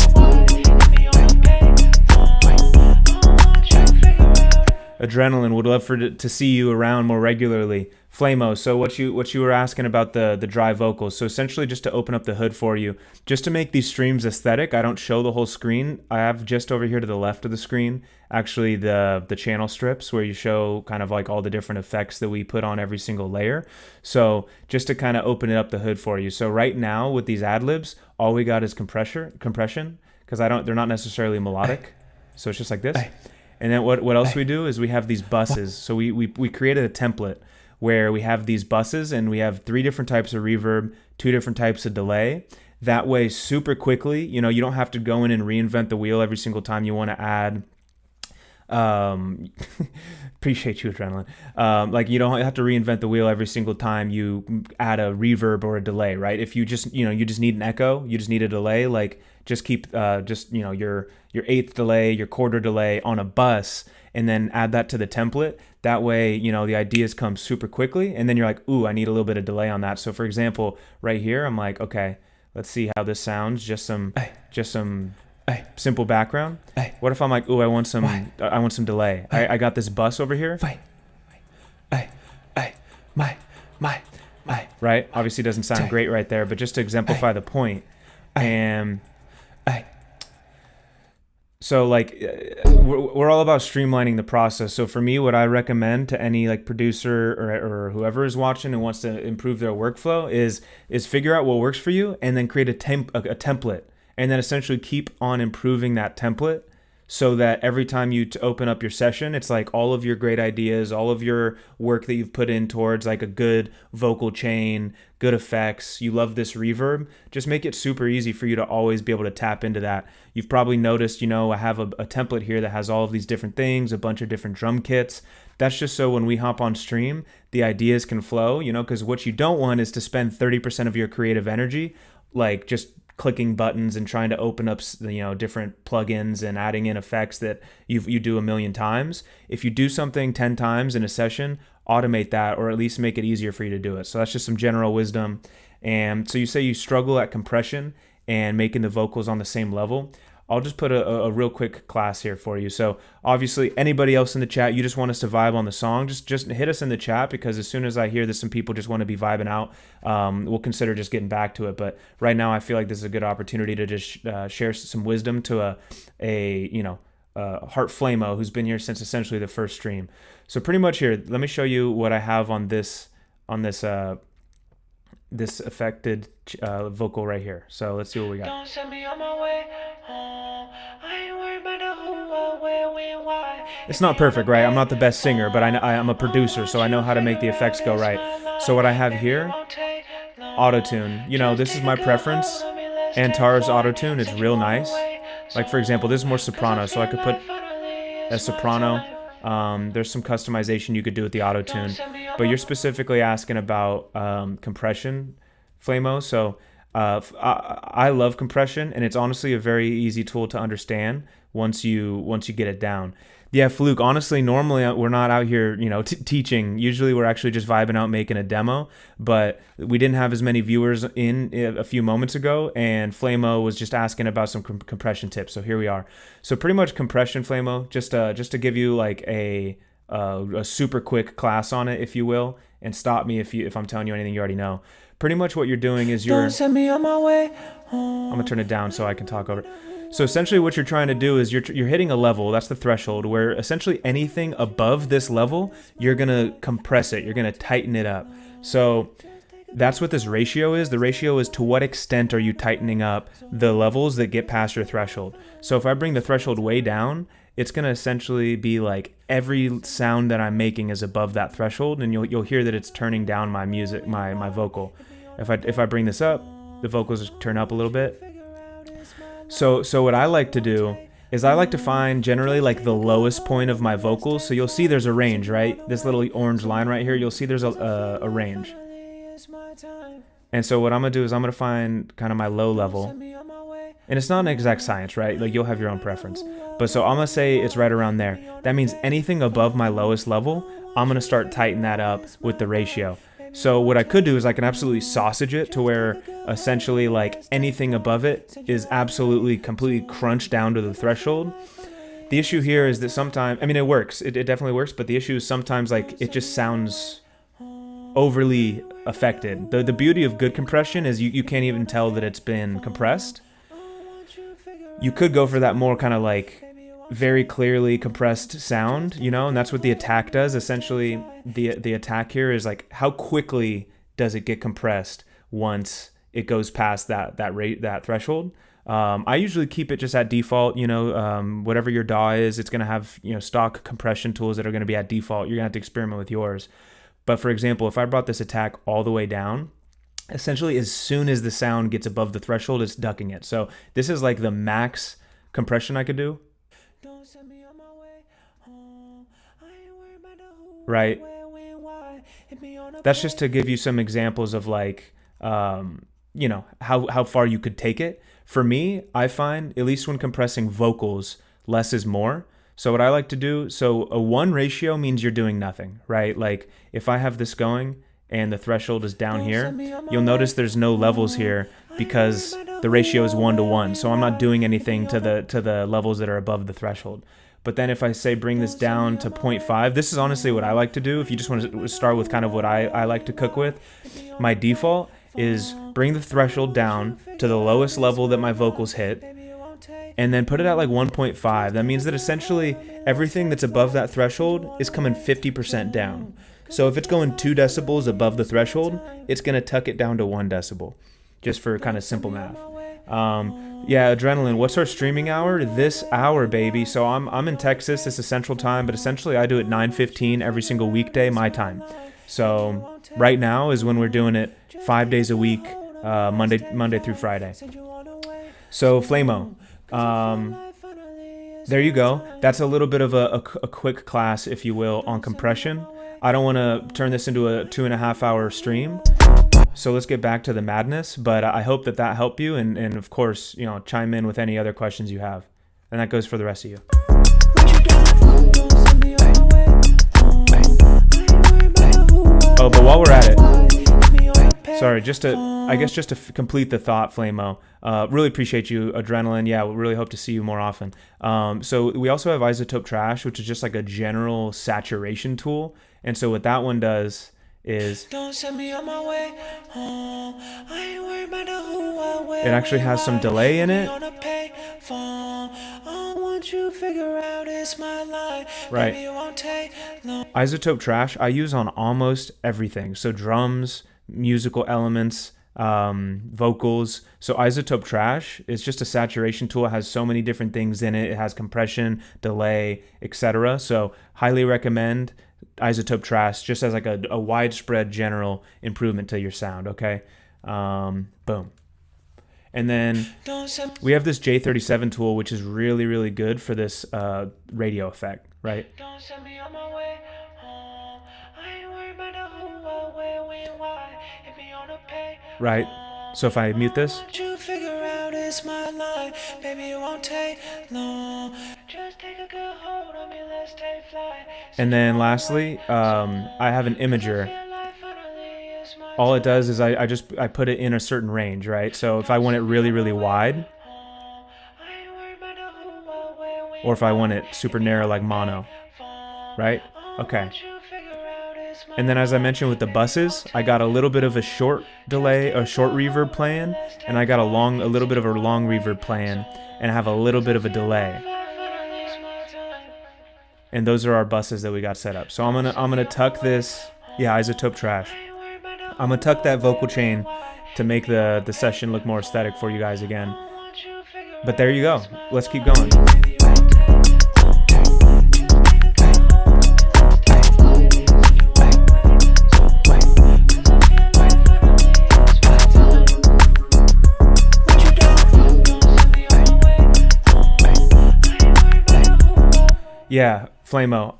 Adrenaline, would love to see you around more regularly. Flamo, so what you were asking about the dry vocals. So essentially just to open up the hood for you, just to make these streams aesthetic, I don't show the whole screen. I have just over here to the left of the screen, actually the channel strips where you show kind of like all the different effects that we put on every single layer. So just to kind of open it up the hood for you. So right now with these ad-libs, all we got is compression, because they're not necessarily melodic. So it's just like this. And then what else we do is we have these buses. So we created a template where we have these buses and we have 3 different types of reverb, 2 different types of delay. That way, super quickly, you don't have to go in and reinvent the wheel every single time you want to add. Appreciate you, Adrenaline. Like you don't have to reinvent the wheel every single time you add a reverb or a delay, right? If you just, you just need an echo, you just need a delay, like just keep, your 1/8 delay, your 1/4 delay on a bus, and then add that to the template. That way, the ideas come super quickly, and then you're like, ooh, I need a little bit of delay on that. So for example, right here, I'm like, okay, let's see how this sounds. Just some simple background. What if I'm like, ooh, I want some delay. I got this bus over here. Right? Obviously it doesn't sound great right there, but just to exemplify the point. And so like we're all about streamlining the process. So for me, what I recommend to any like producer or whoever is watching and wants to improve their workflow is figure out what works for you and then create a template, and then essentially keep on improving that template so that every time you open up your session, it's like all of your great ideas, all of your work that you've put in towards like a good vocal chain, good effects, you love this reverb, just make it super easy for you to always be able to tap into that. You've probably noticed, I have a template here that has all of these different things, a bunch of different drum kits. That's just so when we hop on stream, the ideas can flow, because what you don't want is to spend 30% of your creative energy, like just clicking buttons and trying to open up, different plugins and adding in effects that you do a million times. If you do something 10 times in a session, automate that, or at least make it easier for you to do it. So that's just some general wisdom. And so you say you struggle at compression and making the vocals on the same level. I'll just put a real quick class here for you. So obviously anybody else in the chat, you just want us to vibe on the song, just hit us in the chat, because as soon as I hear that some people just want to be vibing out, we'll consider just getting back to it. But right now I feel like this is a good opportunity to just share some wisdom to Heart Flamo, who's been here since essentially the first stream. So pretty much here, let me show you what I have on this affected vocal right here. So let's see what we got. Don't send me on my way home. I ain't worried about who It's not perfect, right? I'm not the best singer, but I'm a producer, so I know how to make the effects go right. So what I have here, auto-tune. You know, this is my preference. Antares auto-tune is real nice. Like, for example, this is more soprano, so I could put a soprano. There's some customization you could do with the auto-tune. But you're specifically asking about compression, Flamo. So I love compression, and it's honestly a very easy tool to understand once you get it down. Yeah, Fluke, honestly, normally we're not out here, you know, teaching. Usually we're actually just vibing out making a demo, but we didn't have as many viewers in a few moments ago, and Flamo was just asking about some compression tips, so here we are. So pretty much compression, Flamo, just to give you like a super quick class on it, if you will, and stop me if I'm telling you anything you already know. Pretty much what you're doing is Don't send me on my way. I'm gonna turn it down so I can talk over it. So essentially what you're trying to do is you're hitting a level, that's the threshold, where essentially anything above this level, you're gonna compress it, you're gonna tighten it up. So that's what this ratio is. The ratio is to what extent are you tightening up the levels that get past your threshold. So if I bring the threshold way down, it's gonna essentially be like every sound that I'm making is above that threshold, and you'll hear that it's turning down my music, my vocal. If I bring this up, the vocals turn up a little bit. So what I like to do is I like to find generally like the lowest point of my vocals. So you'll see there's a range, right? This little orange line right here, you'll see there's a range. And so what I'm gonna do is I'm gonna find kind of my low level. And it's not an exact science, right? Like you'll have your own preference. But so I'm gonna say it's right around there. That means anything above my lowest level, I'm gonna start tightening that up with the ratio. So what I could do is I can absolutely sausage it to where essentially like anything above it is absolutely completely crunched down to the threshold. The issue here is that sometimes, I mean, it works, it definitely works, but the issue is sometimes like it just sounds overly affected. The beauty of good compression is you can't even tell that it's been compressed. You could go for that more kind of like very clearly compressed sound, you know, and that's what the attack does. Essentially, the attack here is like how quickly does it get compressed once it goes past that threshold. I usually keep it just at default, you know, whatever your DAW is, it's going to have, you know, stock compression tools that are going to be at default. You're going to have to experiment with yours. But for example, if I brought this attack all the way down, essentially as soon as the sound gets above the threshold, it's ducking it. So this is like the max compression I could do. Right. That's just to give you some examples of like, you know, how far you could take it. For me, I find, at least when compressing vocals, less is more. So what I like to do, so a 1 ratio means you're doing nothing, right? Like if I have this going and the threshold is down here, you'll notice there's no levels here because the ratio is 1 to 1. So I'm not doing anything to the levels that are above the threshold. But then if I say bring this down to 0.5, this is honestly what I like to do. If you just want to start with kind of what I like to cook with, my default is bring the threshold down to the lowest level that my vocals hit, and then put it at like 1.5. That means that essentially everything that's above that threshold is coming 50% down. So if it's going 2 decibels above the threshold, it's going to tuck it down to 1 decibel, just for kind of simple math. Yeah, Adrenaline, what's our streaming hour? This hour, baby. So I'm in Texas. This is Central Time, but essentially I do it 9:15 every single weekday, my time. So right now is when we're doing it 5 days a week, Monday through Friday. So Flamo, there you go. That's a little bit of a quick class, if you will, on compression. I don't want to turn this into a 2.5 hour stream. So let's get back to the madness, but I hope that helped you, and of course, you know, chime in with any other questions you have. And that goes for the rest of you. Oh, but while we're at it, sorry, just to complete the thought, Flamo, really appreciate you, Adrenaline. Yeah, we really hope to see you more often. So we also have iZotope Trash, which is just like a general saturation tool. And so what that one does is it actually has some delay in it. Right. iZotope Trash I use on almost everything. So drums, musical elements, vocals. So iZotope Trash is just a saturation tool. It has so many different things in it. It has compression, delay, etc. So highly recommend iZotope Trash just as like a widespread general improvement to your sound. Okay. Boom. And then we have this J37 tool, which is really, really good for this radio effect, right? Right. So if I mute this, and then lastly, I have an imager. All it does is I put it in a certain range, right? So if I want it really, really wide, or if I want it super narrow like mono, right? Okay. And then as I mentioned with the buses, I got a little bit of a short delay, a short reverb playing, and I got a little bit of a long reverb playing, and I have a little bit of a delay. And those are our buses that we got set up. So I'm gonna tuck this, iZotope Trash. I'm gonna tuck that vocal chain to make the session look more aesthetic for you guys again. But there you go. Let's keep going. Yeah, Flamo.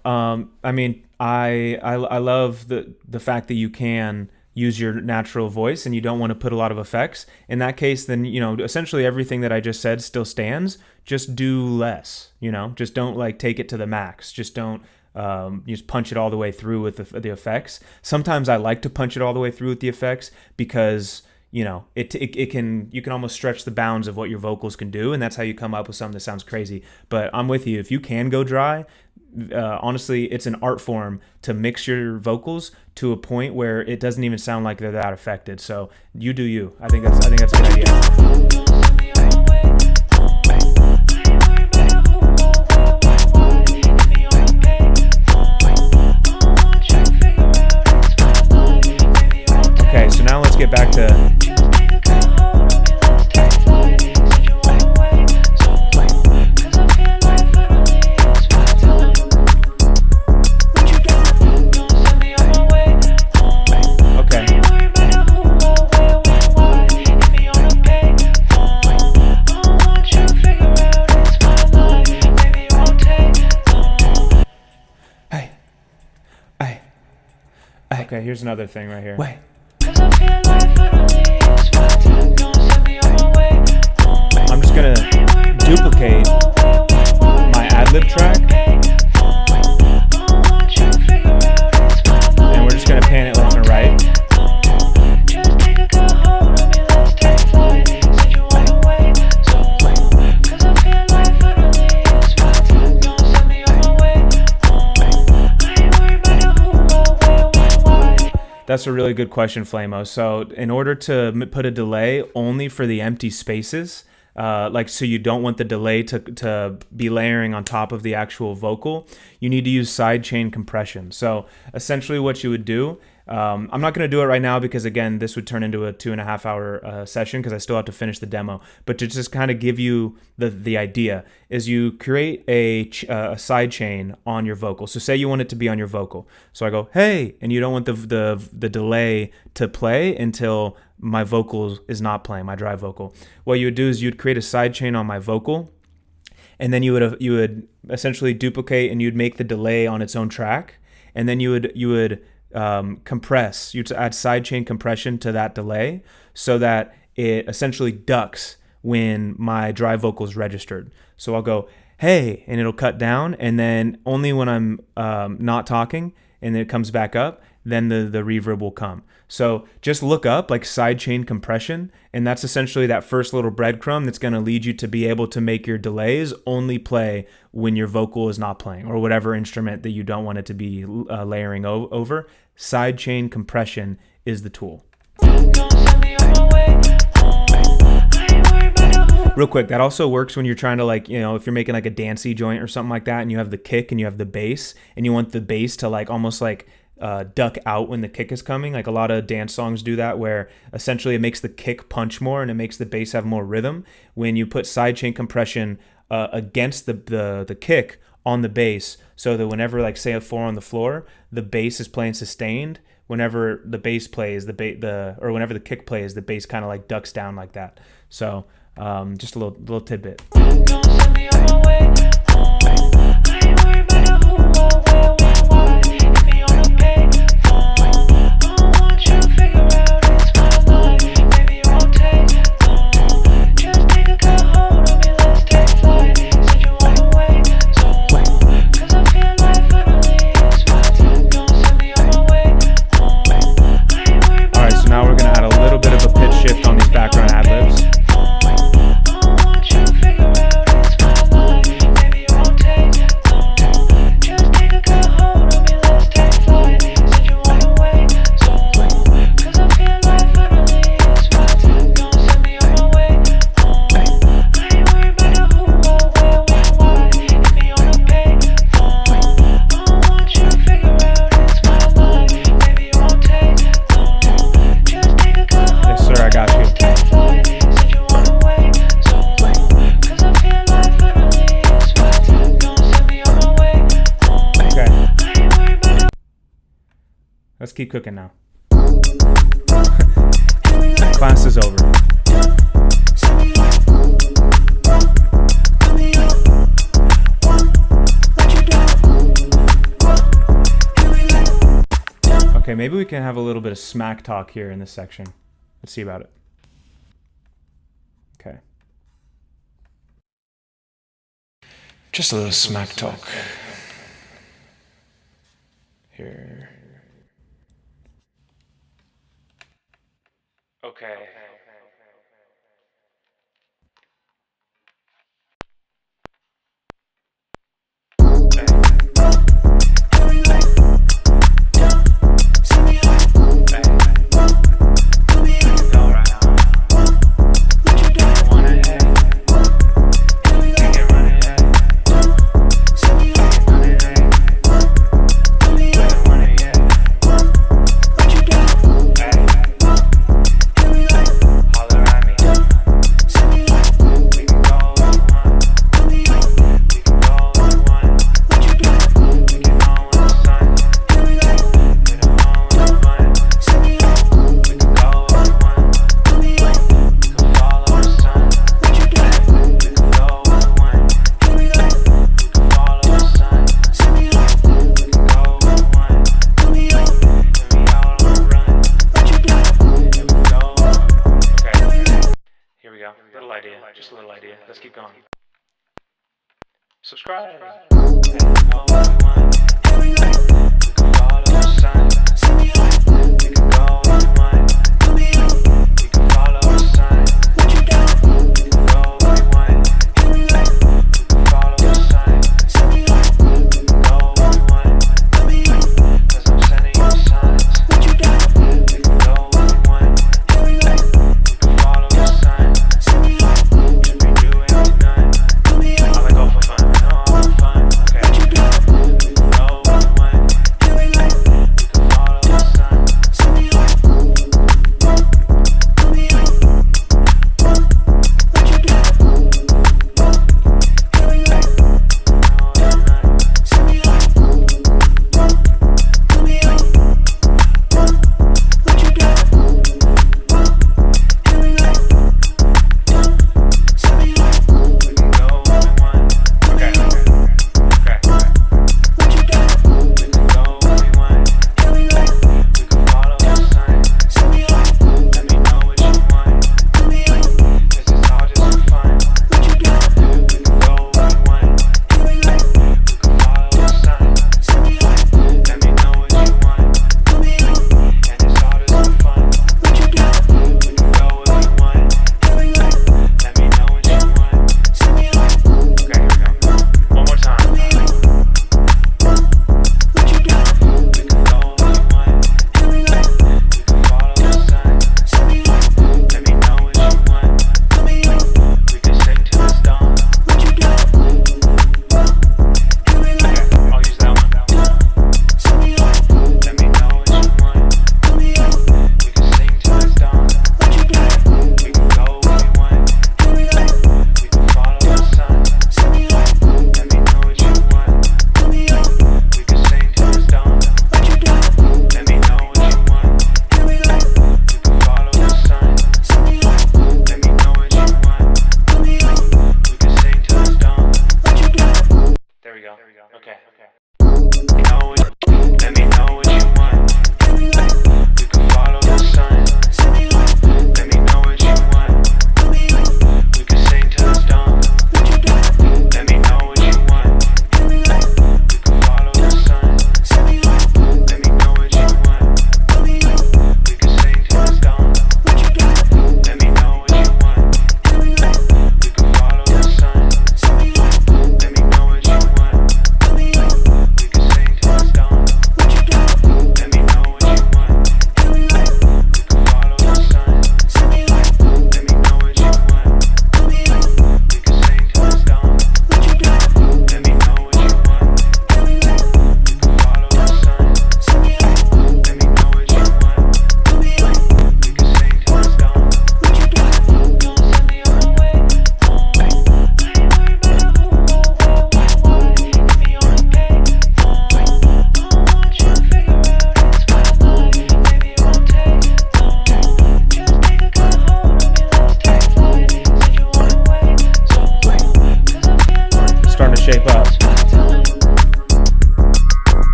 I mean, I love the fact that you can use your natural voice and you don't want to put a lot of effects. In that case, then, essentially everything that I just said still stands. Just do less, just don't like take it to the max. Just don't just punch it all the way through with the effects. Sometimes I like to punch it all the way through with the effects because it can, you can almost stretch the bounds of what your vocals can do, and that's how you come up with something that sounds crazy. But I'm with you. If you can go dry, honestly, it's an art form to mix your vocals to a point where it doesn't even sound like they're that affected. So you do you. I think that's a good idea. Okay, so now let's get back to Okay, here's another thing right here. Wait. I'm just gonna duplicate my ad-lib track, and we're just gonna pan it left and right. That's a really good question, Flamo. So in order to put a delay only for the empty spaces, so you don't want the delay to be layering on top of the actual vocal, you need to use sidechain compression. So essentially what you would do, I'm not going to do it right now because, again, this would turn into a 2.5 hour session because I still have to finish the demo. But to just kind of give you the idea is you create a side chain on your vocal. So say you want it to be on your vocal. So I go, hey, and you don't want the delay to play until my vocal is not playing, my dry vocal. What you would do is you'd create a side chain on my vocal, and then you would essentially duplicate and you'd make the delay on its own track, and then you would compress. You'd add sidechain compression to that delay so that it essentially ducks when my dry vocal is registered. So I'll go, hey, and it'll cut down, and then only when I'm not talking and it comes back up, then the reverb will come. So just look up like sidechain compression, and that's essentially that first little breadcrumb that's going to lead you to be able to make your delays only play when your vocal is not playing, or whatever instrument that you don't want it to be layering over. Sidechain compression is the tool. Real quick, that also works when you're trying to, like, if you're making like a dancey joint or something like that, and you have the kick and you have the bass, and you want the bass to like almost like duck out when the kick is coming. Like a lot of dance songs do that, where essentially it makes the kick punch more and it makes the bass have more rhythm. When you put sidechain compression against the kick on the bass, so that whenever, like, say a 4 on the floor, the bass is playing sustained. Whenever the bass plays, or whenever the kick plays, the bass kind of like ducks down like that. So just a little tidbit. Let's keep cooking now. Class is over. Okay, maybe we can have a little bit of smack talk here in this section. Let's see about it. Okay. Just a little smack talk. Here. Okay. Just a little idea. Let's keep going. Subscribe.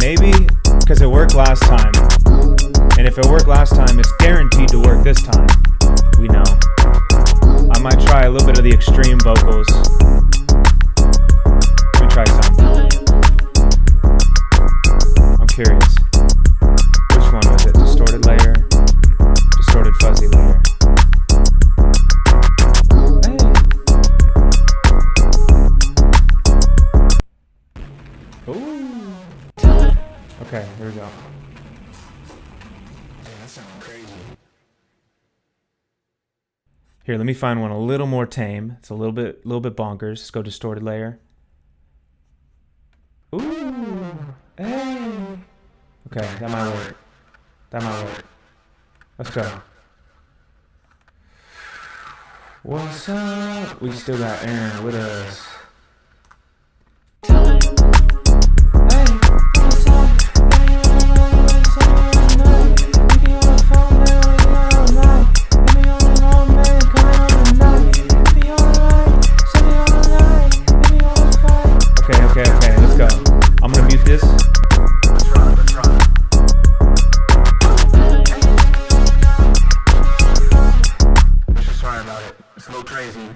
maybe because it worked last time. And if it worked last time, it's guaranteed to work this time. We know. I might try a little bit of the extreme vocals. Let me try some. I'm curious. Which one was it? Distorted layer? Distorted fuzzy layer? Okay, here we go. Man, that sounds crazy. Here, let me find one a little more tame. It's a little bit bonkers. Let's go distorted layer. Ooh, hey. Okay, that might work. That might work. Let's go. What's up? We still got Aaron with us. Okay, let's go. I'm gonna mute this. Let's run. Sorry about it. It's a little crazy.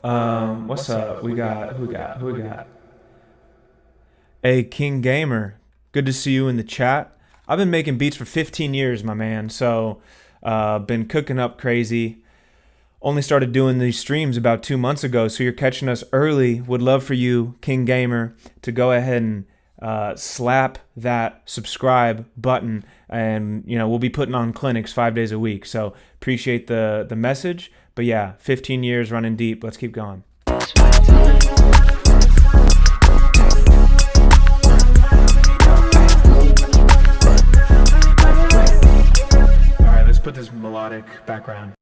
What's up? Who we got? Hey, King Gamer. Good to see you in the chat. I've been making beats for 15 years, my man. So, been cooking up crazy. Only started doing these streams about 2 months ago, so you're catching us early. Would love for you, King Gamer, to go ahead and slap that subscribe button, and we'll be putting on clinics 5 days a week. So appreciate the message. But yeah, 15 years running deep. Let's keep going. All right, let's put this melodic background.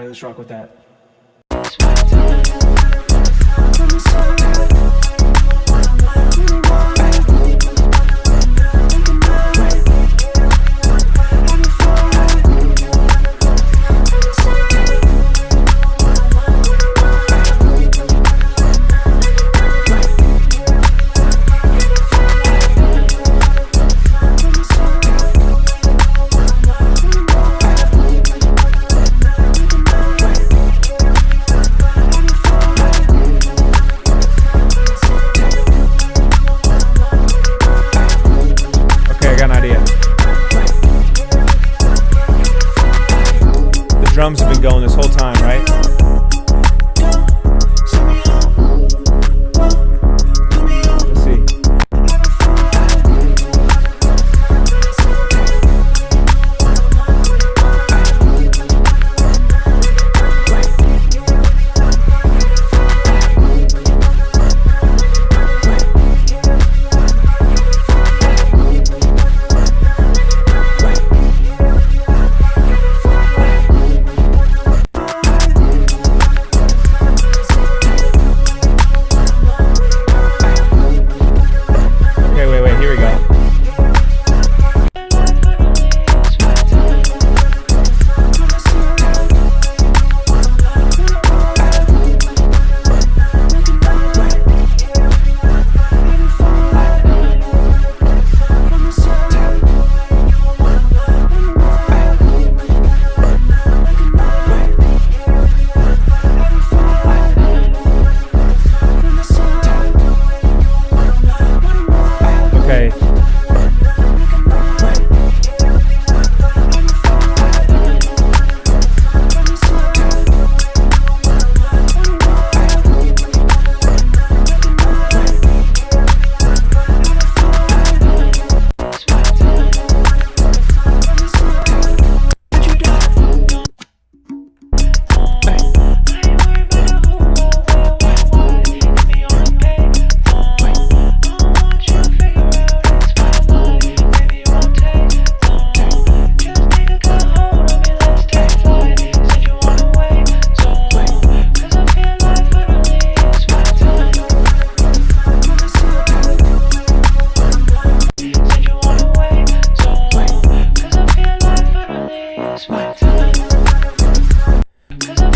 Let's rock with that. Drums have been going this whole time, right? Let's see.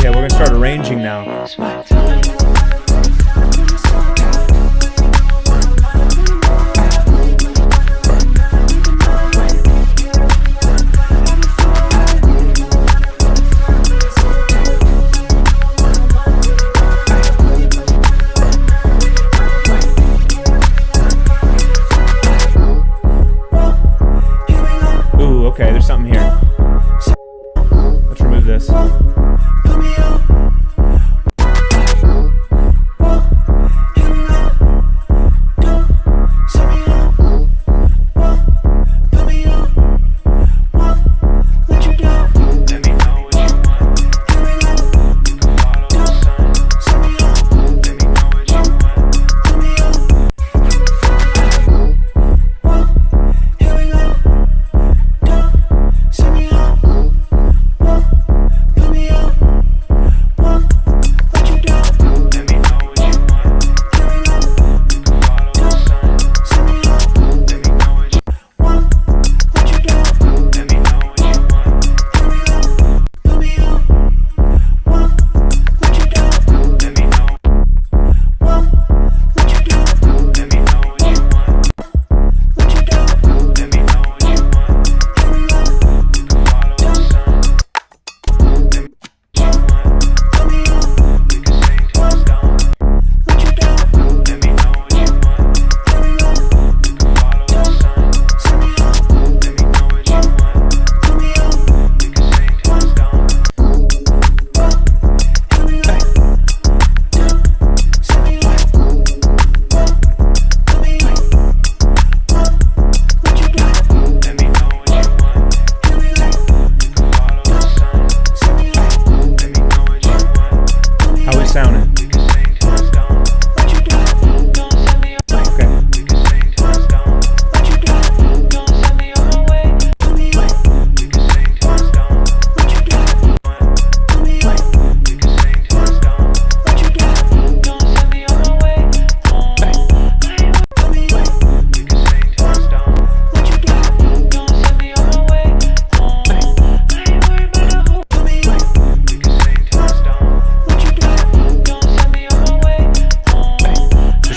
Okay, we're gonna start arranging now. Ooh, okay, there's something here. Let's remove this.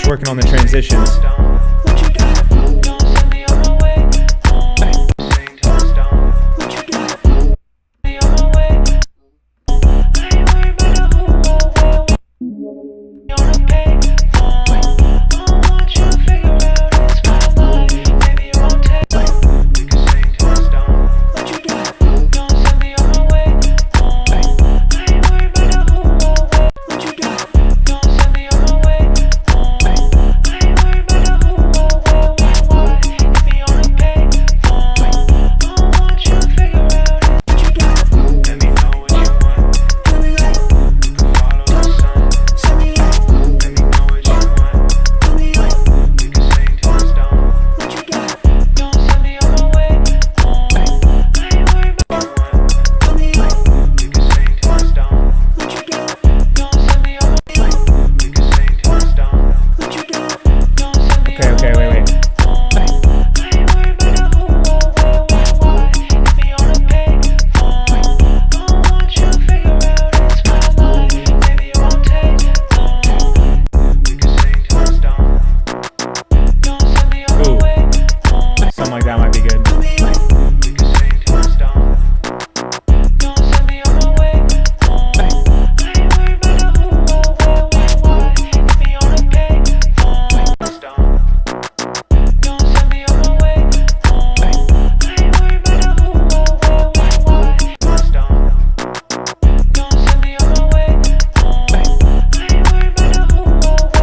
Working on the transitions.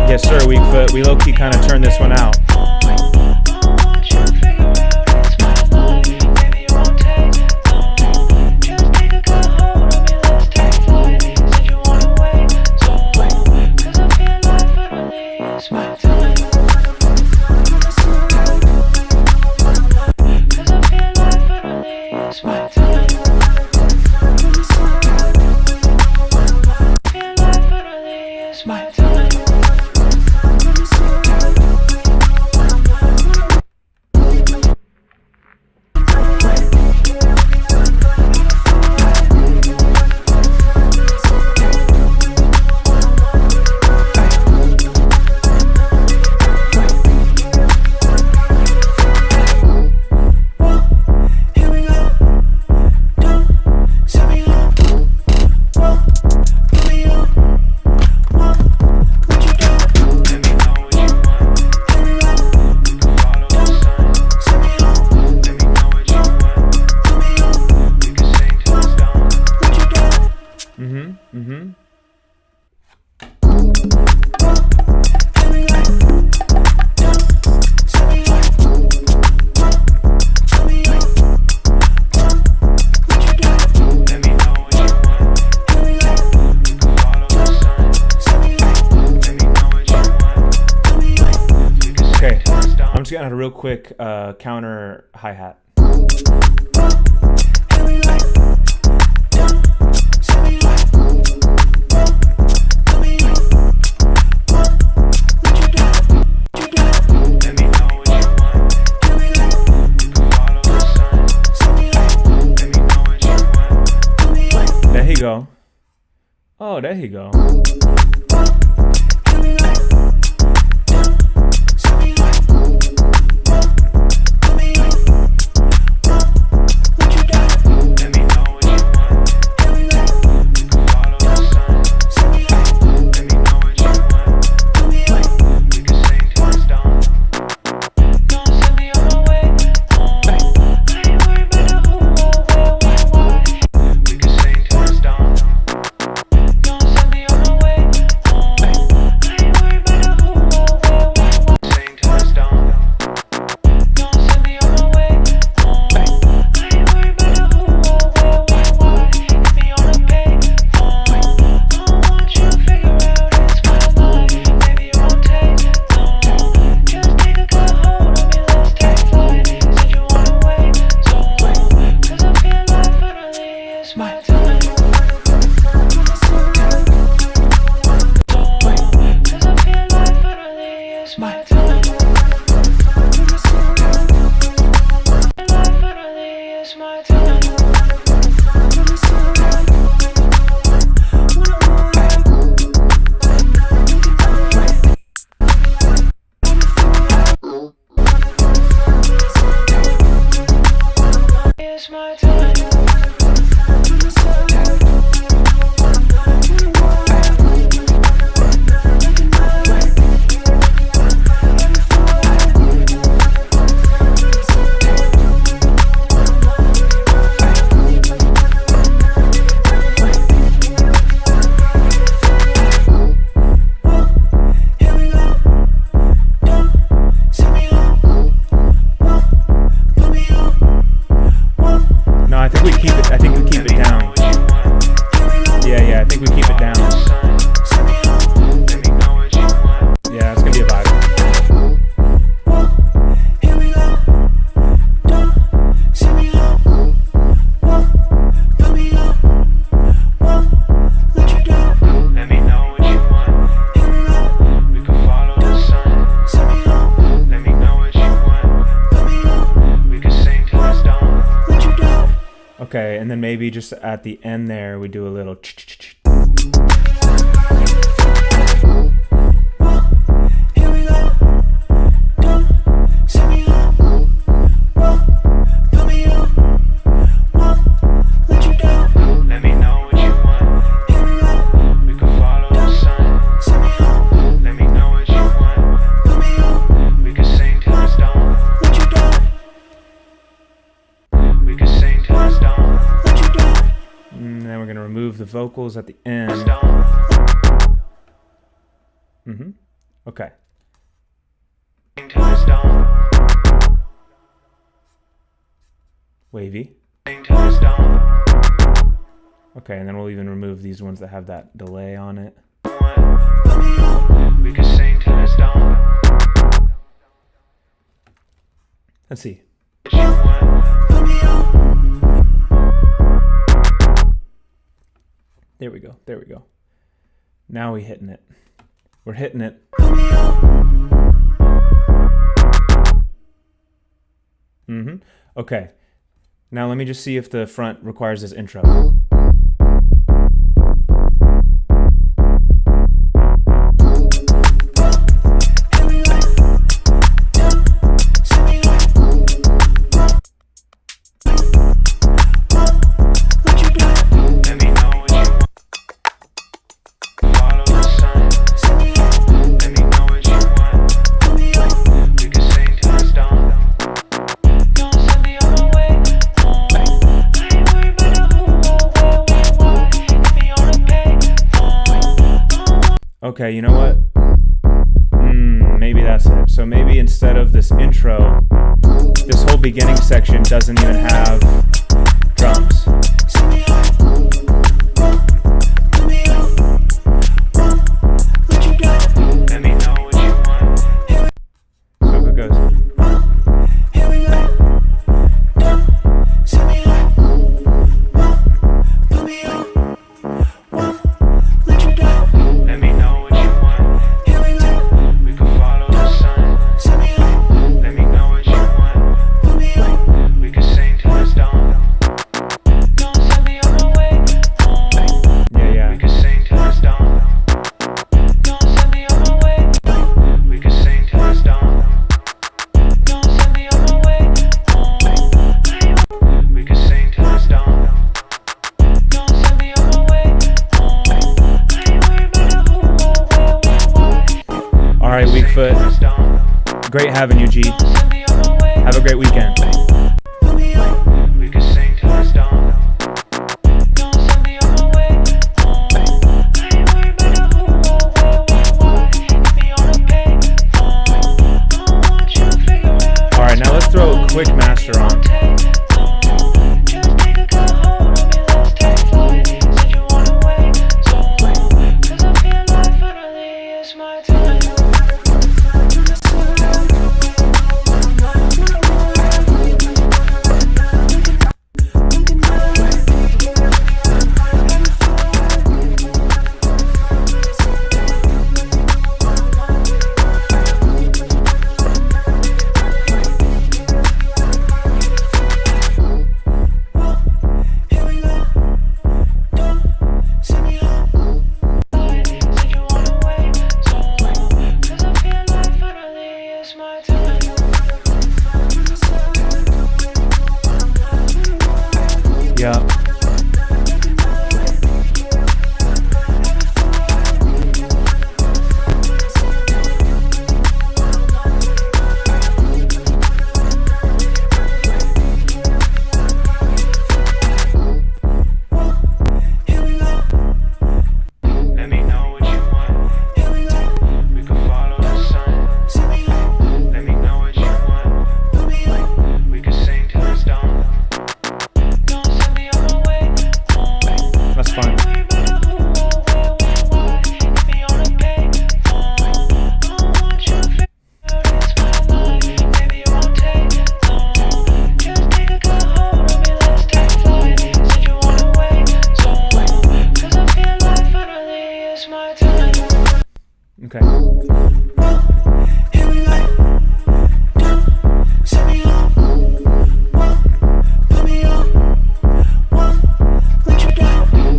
Yes, sir. We low-key kind of turned this one out. Okay, I'm just getting a real quick counter hi-hat. There he go. Oh, there he go. Okay, and then maybe just at the end there, we do a little ch-ch-ch-ch. The vocals at the end. Okay. Wavy. Okay, and then we'll even remove these ones that have that delay on it. We could sing till it's dawn. Let's see. There we go. There we go. Now we're hitting it. We're hitting it. Okay. Now let me just see if the front requires this intro. Okay, you know what? Maybe that's it. So maybe instead of this intro, this whole beginning section doesn't even have drums. Let me know what you want. So it goes. Let me know what you want. We can follow the sun. Let me know what you want. We can sing till it's dawn. Yeah. We can sing till it's dawn. We can sing till it's dawn. We can sing till it's dawn. All right, Weakfoot. Great having you, G. Have a great weekend. We can sing till it's dawn. All right, now let's throw a quick master on. Yeah. Let me know what you want. We can follow the sun. Let me know what you want. We can sing till it's dawn. That's fine. Okay.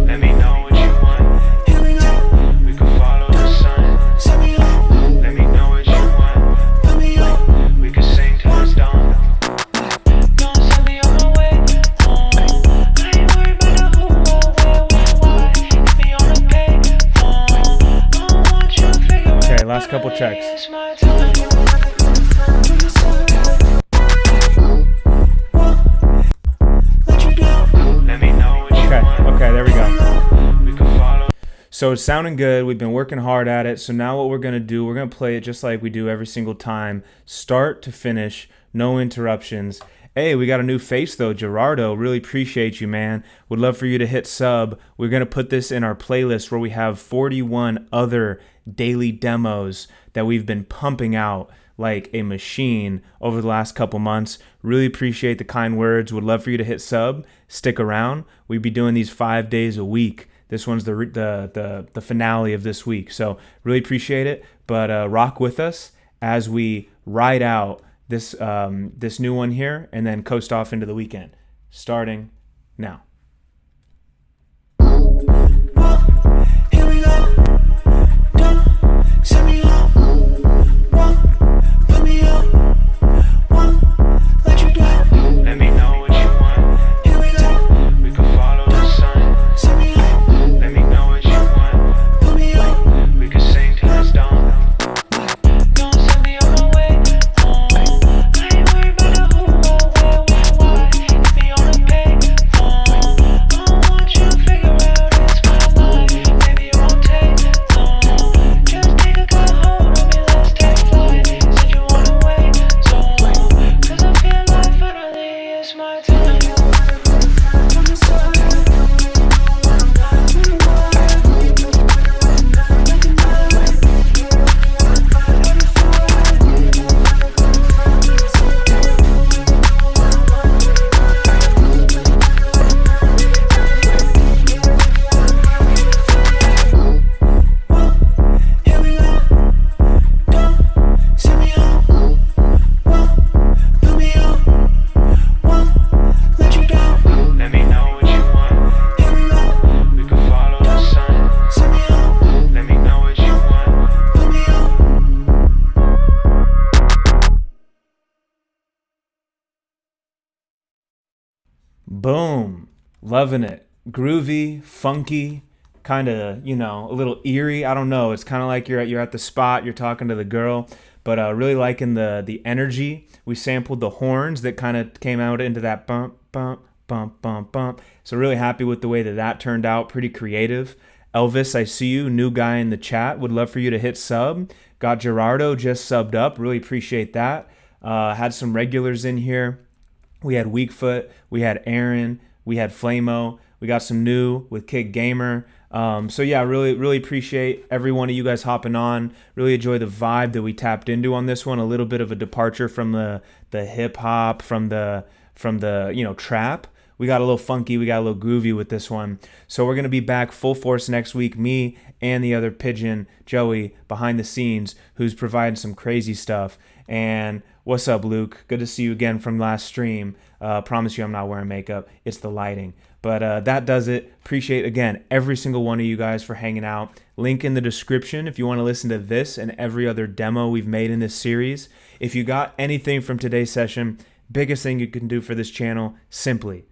Let me know what you want. We can follow the sun. Let me know what you want. We can sing till it's dawn. Okay, last couple checks. Let me know what you want. Okay, there we go. We can follow. So it's sounding good. We've been working hard at it. So now what we're going to do, we're going to play it just like we do every single time. Start to finish, no interruptions. Hey, we got a new face though, Gerardo. Really appreciate you, man. Would love for you to hit sub. We're going to put this in our playlist where we have 41 other daily demos that we've been pumping out like a machine over the last couple months. Really appreciate the kind words. Would love for you to hit sub. Stick around. We'd be doing these 5 days a week. This one's the finale of this week. So really appreciate it. But rock with us as we ride out this this new one here and then coast off into the weekend. Starting now. Here we go. Set me up. Put me up. Let you down. Let me know what you want. Here we go. We can follow the sun. Set me up. Let me know what you want. Put me up. We can sing till it's dawn. Set me on my way. I ain't worried about who or where or why. Hit me on the pay. Boom. Loving it. Groovy, funky, kind of, a little eerie. I don't know. It's kind of like you're at the spot, you're talking to the girl, but really liking the energy. We sampled the horns that kind of came out into that bump, bump, bump, bump, bump. So really happy with the way that turned out. Pretty creative. Elvis, I see you. New guy in the chat. Would love for you to hit sub. Got Gerardo just subbed up. Really appreciate that. Had some regulars in here. We had Weakfoot. We had Aaron. We had Flamo. We got some new with Kid Gamer. So yeah, really appreciate every one of you guys hopping on. Really enjoy the vibe that we tapped into on this one. A little bit of a departure from the hip hop, from the trap. We got a little funky, we got a little groovy with this one. So we're gonna be back full force next week. Me and the other pigeon, Joey, behind the scenes, who's providing some crazy stuff. And what's up, Luke? Good to see you again from last stream. Promise you I'm not wearing makeup. It's the lighting. But that does it. Appreciate, again, every single one of you guys for hanging out. Link in the description if you want to listen to this and every other demo we've made in this series. If you got anything from today's session, biggest thing you can do for this channel, simply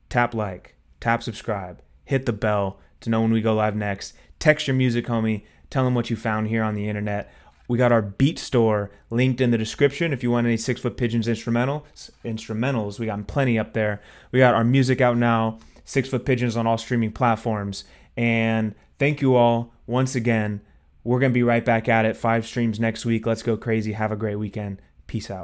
tap like, tap subscribe, hit the bell to know when we go live next. Text your music homie. Tell them what you found here on the internet. We got our beat store linked in the description if you want any 6' Pigeons instrumentals. We got plenty up there. We got our music out now, 6' Pigeons on all streaming platforms. And thank you all once again. We're going to be right back at it. 5 streams next week. Let's go crazy. Have a great weekend. Peace out.